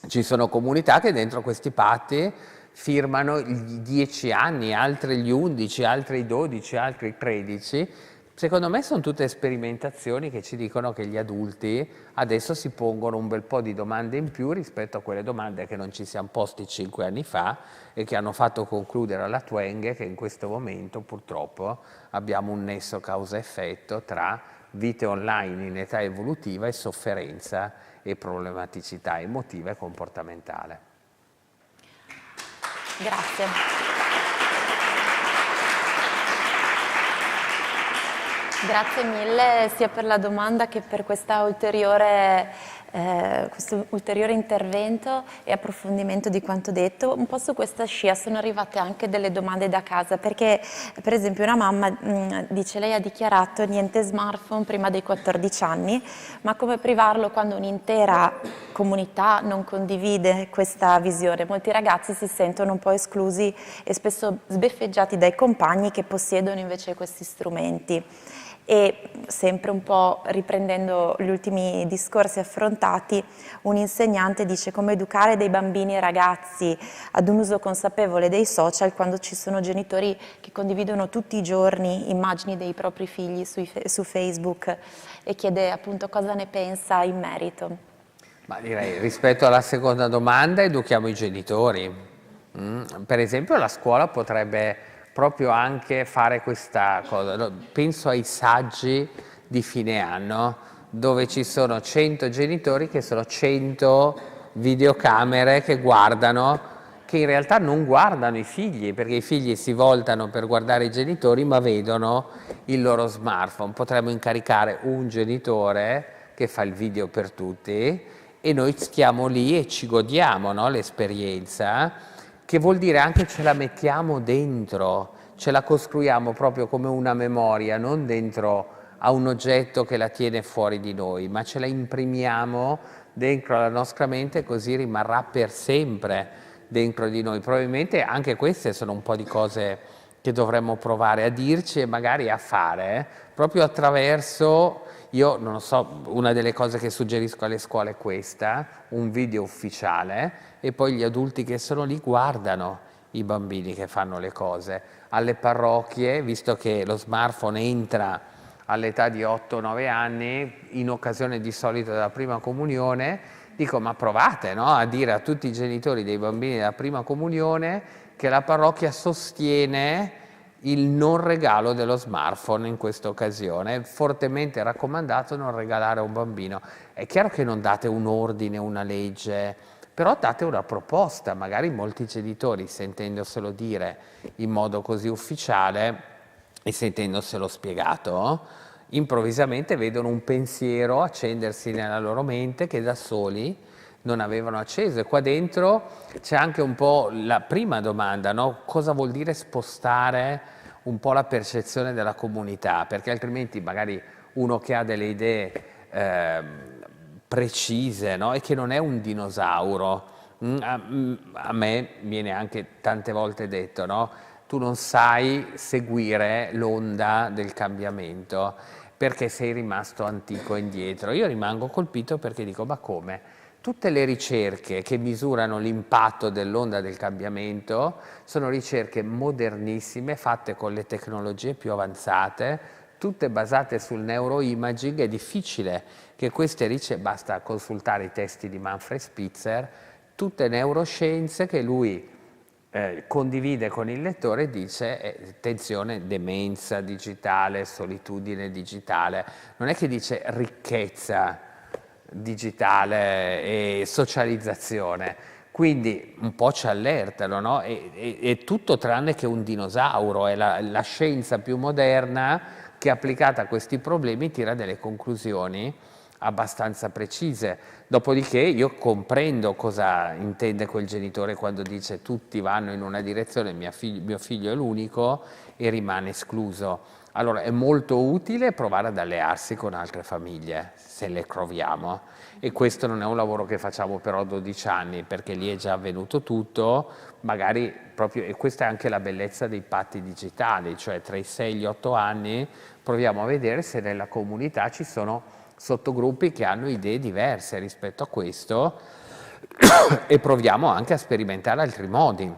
Speaker 4: Ci sono comunità che dentro questi patti firmano i 10 anni, altre gli 11, altri i 12, altri i 13. Secondo me sono tutte sperimentazioni che ci dicono che gli adulti adesso si pongono un bel po' di domande in più rispetto a quelle domande che non ci siamo posti 5 anni fa e che hanno fatto concludere alla Twenge che in questo momento purtroppo abbiamo un nesso causa-effetto tra vite online in età evolutiva e sofferenza e problematicità emotiva e comportamentale.
Speaker 1: Grazie. Grazie mille sia per la domanda che per questo ulteriore intervento e approfondimento di quanto detto. Un po' su questa scia sono arrivate anche delle domande da casa, perché per esempio una mamma dice: lei ha dichiarato niente smartphone prima dei 14 anni, ma come privarlo quando un'intera comunità non condivide questa visione? Molti ragazzi si sentono un po' esclusi e spesso sbeffeggiati dai compagni che possiedono invece questi strumenti. E sempre un po' riprendendo gli ultimi discorsi affrontati, un insegnante dice: come educare dei bambini e ragazzi ad un uso consapevole dei social quando ci sono genitori che condividono tutti i giorni immagini dei propri figli su Facebook, e chiede appunto cosa ne pensa in merito.
Speaker 4: Ma direi, rispetto alla seconda domanda, educhiamo i genitori. Per esempio la scuola potrebbe proprio anche fare questa cosa. Penso ai saggi di fine anno, dove ci sono 100 genitori che sono 100 videocamere che guardano, che in realtà non guardano i figli, perché i figli si voltano per guardare i genitori ma vedono il loro smartphone. Potremmo incaricare un genitore che fa il video per tutti e noi stiamo lì e ci godiamo, no, l'esperienza, che vuol dire anche ce la mettiamo dentro, ce la costruiamo proprio come una memoria, non dentro a un oggetto che la tiene fuori di noi, ma ce la imprimiamo dentro la nostra mente, così rimarrà per sempre dentro di noi. Probabilmente anche queste sono un po' di cose che dovremmo provare a dirci e magari a fare, proprio attraverso, io non lo so, una delle cose che suggerisco alle scuole è questa, un video ufficiale, e poi gli adulti che sono lì guardano i bambini che fanno le cose. Alle parrocchie, visto che lo smartphone entra all'età di 8-9 anni, in occasione di solito della prima comunione, dico, ma provate, no, a dire a tutti i genitori dei bambini della prima comunione che la parrocchia sostiene il non regalo dello smartphone in questa occasione. È fortemente raccomandato non regalare a un bambino. È chiaro che non date un ordine, una legge, però date una proposta. Magari molti genitori, sentendoselo dire in modo così ufficiale e sentendoselo spiegato, improvvisamente vedono un pensiero accendersi nella loro mente che da soli non avevano acceso. E qua dentro c'è anche un po' la prima domanda, no? Cosa vuol dire spostare un po' la percezione della comunità? Perché altrimenti magari uno che ha delle idee precise, no? E che non è un dinosauro. A me viene anche tante volte detto, no? Tu non sai seguire l'onda del cambiamento perché sei rimasto antico e indietro. Io rimango colpito perché dico, ma come? Tutte le ricerche che misurano l'impatto dell'onda del cambiamento sono ricerche modernissime, fatte con le tecnologie più avanzate, tutte basate sul neuroimaging. È difficile che queste ricerche, basta consultare i testi di Manfred Spitzer, tutte neuroscienze che lui condivide con il lettore e dice, attenzione, demenza digitale, solitudine digitale, non è che dice ricchezza digitale e socializzazione, quindi un po' ci allertano, no? È tutto tranne che un dinosauro, è la scienza più moderna che applicata a questi problemi tira delle conclusioni abbastanza precise. Dopodiché io comprendo cosa intende quel genitore quando dice tutti vanno in una direzione, mio figlio è l'unico e rimane escluso. Allora è molto utile provare ad allearsi con altre famiglie, se le troviamo, e questo non è un lavoro che facciamo però a 12 anni, perché lì è già avvenuto tutto, magari proprio, e questa è anche la bellezza dei patti digitali, cioè tra i 6 e gli 8 anni proviamo a vedere se nella comunità ci sono sottogruppi che hanno idee diverse rispetto a questo e proviamo anche a sperimentare altri modi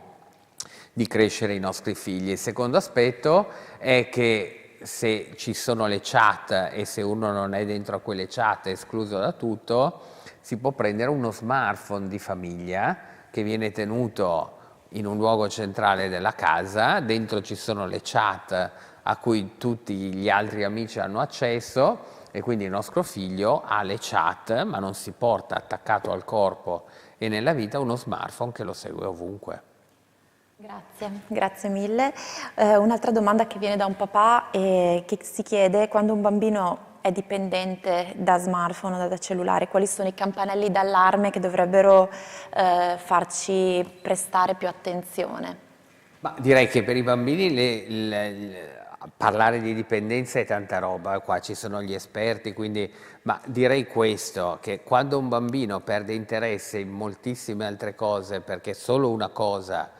Speaker 4: di crescere i nostri figli. Il secondo aspetto è che se ci sono le chat e se uno non è dentro a quelle chat, è escluso da tutto, si può prendere uno smartphone di famiglia che viene tenuto in un luogo centrale della casa, dentro ci sono le chat a cui tutti gli altri amici hanno accesso, e quindi il nostro figlio ha le chat, ma non si porta attaccato al corpo e nella vita uno smartphone che lo segue ovunque.
Speaker 1: Grazie mille. Un'altra domanda che viene da un papà e che si chiede: quando un bambino è dipendente da smartphone o da cellulare, quali sono i campanelli d'allarme che dovrebbero farci prestare più attenzione?
Speaker 4: Ma direi che per i bambini parlare di dipendenza è tanta roba, qua ci sono gli esperti, quindi, ma direi questo, che quando un bambino perde interesse in moltissime altre cose perché solo una cosa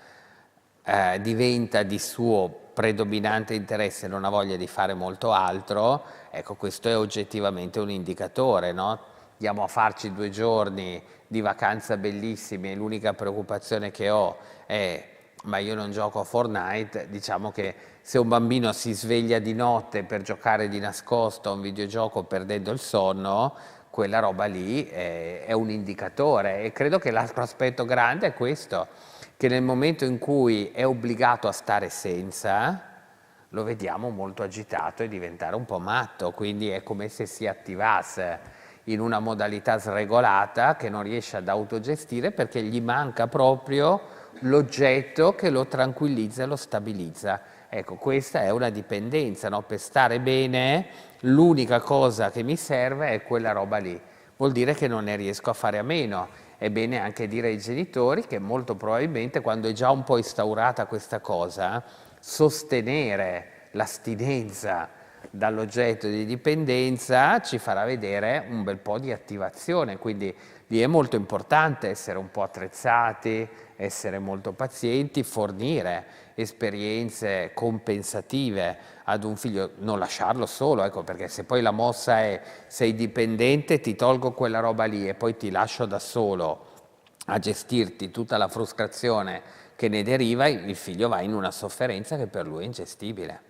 Speaker 4: diventa di suo predominante interesse e non ha voglia di fare molto altro, ecco, questo è oggettivamente un indicatore, no? Andiamo a farci 2 giorni di vacanza bellissimi e l'unica preoccupazione che ho è ma io non gioco a Fortnite. Diciamo che se un bambino si sveglia di notte per giocare di nascosto a un videogioco perdendo il sonno, quella roba lì è un indicatore. E credo che l'altro aspetto grande è questo, che nel momento in cui è obbligato a stare senza, lo vediamo molto agitato e diventare un po' matto, quindi è come se si attivasse in una modalità sregolata che non riesce ad autogestire perché gli manca proprio l'oggetto che lo tranquillizza e lo stabilizza. Ecco, questa è una dipendenza, no? Per stare bene l'unica cosa che mi serve è quella roba lì, vuol dire che non ne riesco a fare a meno. È bene anche dire ai genitori che molto probabilmente quando è già un po' instaurata questa cosa, sostenere l'astinenza dall'oggetto di dipendenza ci farà vedere un bel po' di attivazione, quindi lì è molto importante essere un po' attrezzati, essere molto pazienti, fornire esperienze compensative ad un figlio, non lasciarlo solo, ecco, perché se poi la mossa è sei dipendente, ti tolgo quella roba lì e poi ti lascio da solo a gestirti tutta la frustrazione che ne deriva, il figlio va in una sofferenza che per lui è ingestibile.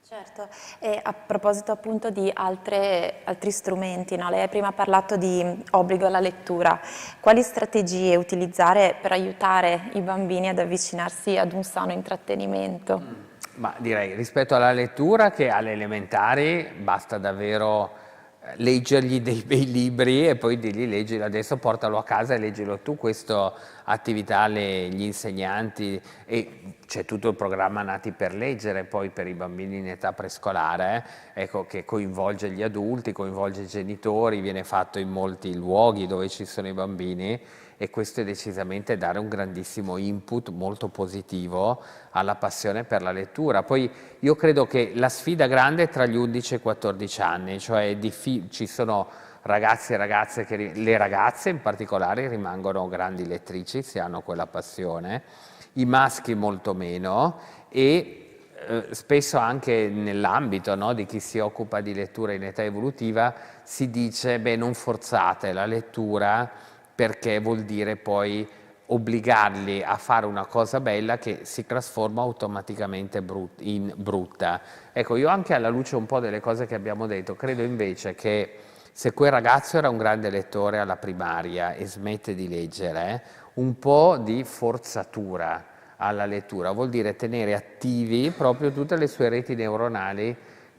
Speaker 1: Certo, e a proposito appunto di altri strumenti, no? Lei ha prima parlato di obbligo alla lettura, quali strategie utilizzare per aiutare i bambini ad avvicinarsi ad un sano intrattenimento?
Speaker 4: Ma direi rispetto alla lettura che alle elementari basta davvero leggergli dei bei libri e poi dirgli leggilo adesso, portalo a casa e leggilo tu, questa attività gli insegnanti, e c'è tutto il programma Nati per leggere poi per i bambini in età prescolare, ecco, che coinvolge gli adulti, coinvolge i genitori, viene fatto in molti luoghi dove ci sono i bambini e questo è decisamente dare un grandissimo input molto positivo alla passione per la lettura. Poi io credo che la sfida grande è tra gli 11 e i 14 anni, cioè ci sono ragazzi e ragazze, le ragazze in particolare rimangono grandi lettrici se hanno quella passione, i maschi molto meno e spesso anche nell'ambito, no, di chi si occupa di lettura in età evolutiva si dice beh, non forzate la lettura perché vuol dire poi obbligarli a fare una cosa bella che si trasforma automaticamente in brutta. Ecco, io anche alla luce un po' delle cose che abbiamo detto, credo invece che se quel ragazzo era un grande lettore alla primaria e smette di leggere, un po' di forzatura alla lettura vuol dire tenere attivi proprio tutte le sue reti neuronali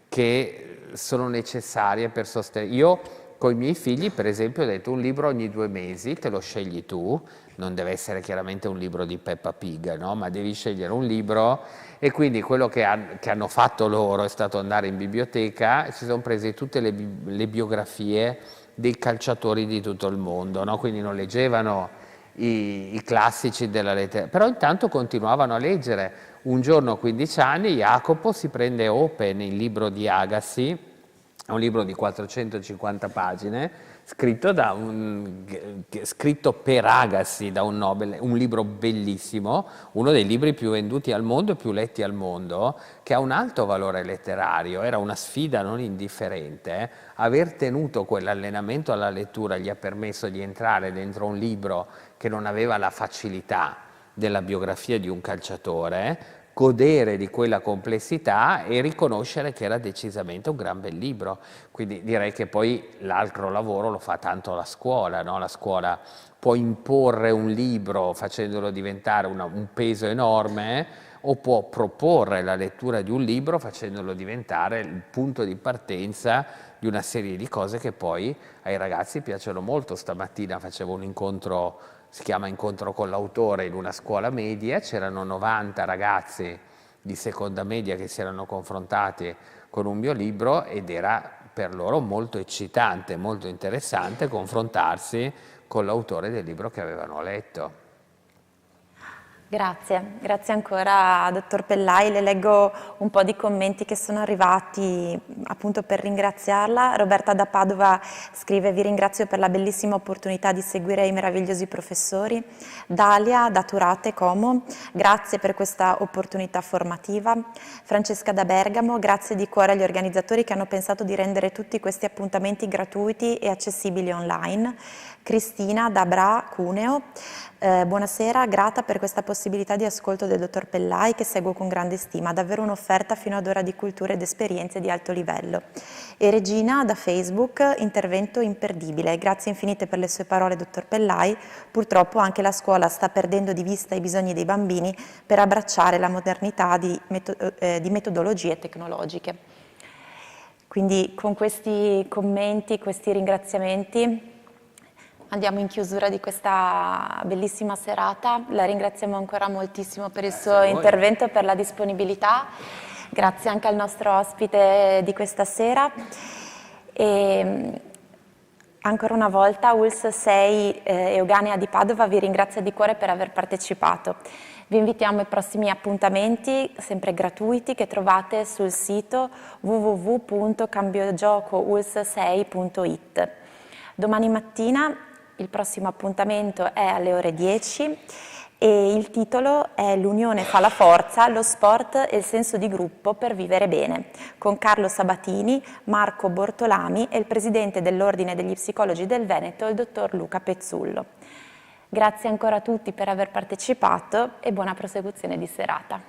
Speaker 4: che sono necessarie per sostenere. Io con i miei figli, per esempio, ho detto un libro ogni 2 mesi, te lo scegli tu, non deve essere chiaramente un libro di Peppa Pig, no? Ma devi scegliere un libro e quindi quello che hanno fatto loro è stato andare in biblioteca e si sono presi tutte le biografie dei calciatori di tutto il mondo, no? Quindi non leggevano i classici della letteratura, però intanto continuavano a leggere. Un giorno a 15 anni Jacopo si prende Open, il libro di Agassi, è un libro di 450 pagine, scritto per Agassi da un Nobel, un libro bellissimo, uno dei libri più venduti al mondo e più letti al mondo, che ha un alto valore letterario, era una sfida non indifferente. Aver tenuto quell'allenamento alla lettura gli ha permesso di entrare dentro un libro che non aveva la facilità della biografia di un calciatore, godere di quella complessità e riconoscere che era decisamente un gran bel libro. Quindi direi che poi l'altro lavoro lo fa tanto la scuola, no? La scuola può imporre un libro facendolo diventare un peso enorme o può proporre la lettura di un libro facendolo diventare il punto di partenza di una serie di cose che poi ai ragazzi piacciono molto. Stamattina facevo un incontro, si chiama Incontro con l'autore, in una scuola media, c'erano 90 ragazzi di seconda media che si erano confrontati con un mio libro ed era per loro molto eccitante, molto interessante confrontarsi con l'autore del libro che avevano letto.
Speaker 1: Grazie ancora dottor Pellai, le leggo un po' di commenti che sono arrivati appunto per ringraziarla. Roberta da Padova scrive: vi ringrazio per la bellissima opportunità di seguire i meravigliosi professori. Dalia da Turate Como, grazie per questa opportunità formativa. Francesca da Bergamo, grazie di cuore agli organizzatori che hanno pensato di rendere tutti questi appuntamenti gratuiti e accessibili online. Cristina da Bra Cuneo, buonasera, grata per questa possibilità possibilità di ascolto del dottor Pellai, che seguo con grande stima, davvero un'offerta fino ad ora di cultura ed esperienze di alto livello. E Regina da Facebook, intervento imperdibile, grazie infinite per le sue parole dottor Pellai, purtroppo anche la scuola sta perdendo di vista i bisogni dei bambini per abbracciare la modernità di metodologie tecnologiche. Quindi con questi commenti, questi ringraziamenti andiamo in chiusura di questa bellissima serata. La ringraziamo ancora moltissimo per il suo intervento e per la disponibilità. Grazie anche al nostro ospite di questa sera. E ancora una volta ULSS 6 Euganea di Padova vi ringrazia di cuore per aver partecipato. Vi invitiamo ai prossimi appuntamenti, sempre gratuiti, che trovate sul sito www.cambiogiocoulss6.it. Domani mattina il prossimo appuntamento è alle ore 10 e il titolo è L'unione fa la forza, lo sport e il senso di gruppo per vivere bene, con Carlo Sabatini, Marco Bortolami e il presidente dell'Ordine degli Psicologi del Veneto, il dottor Luca Pezzullo. Grazie ancora a tutti per aver partecipato e buona prosecuzione di serata.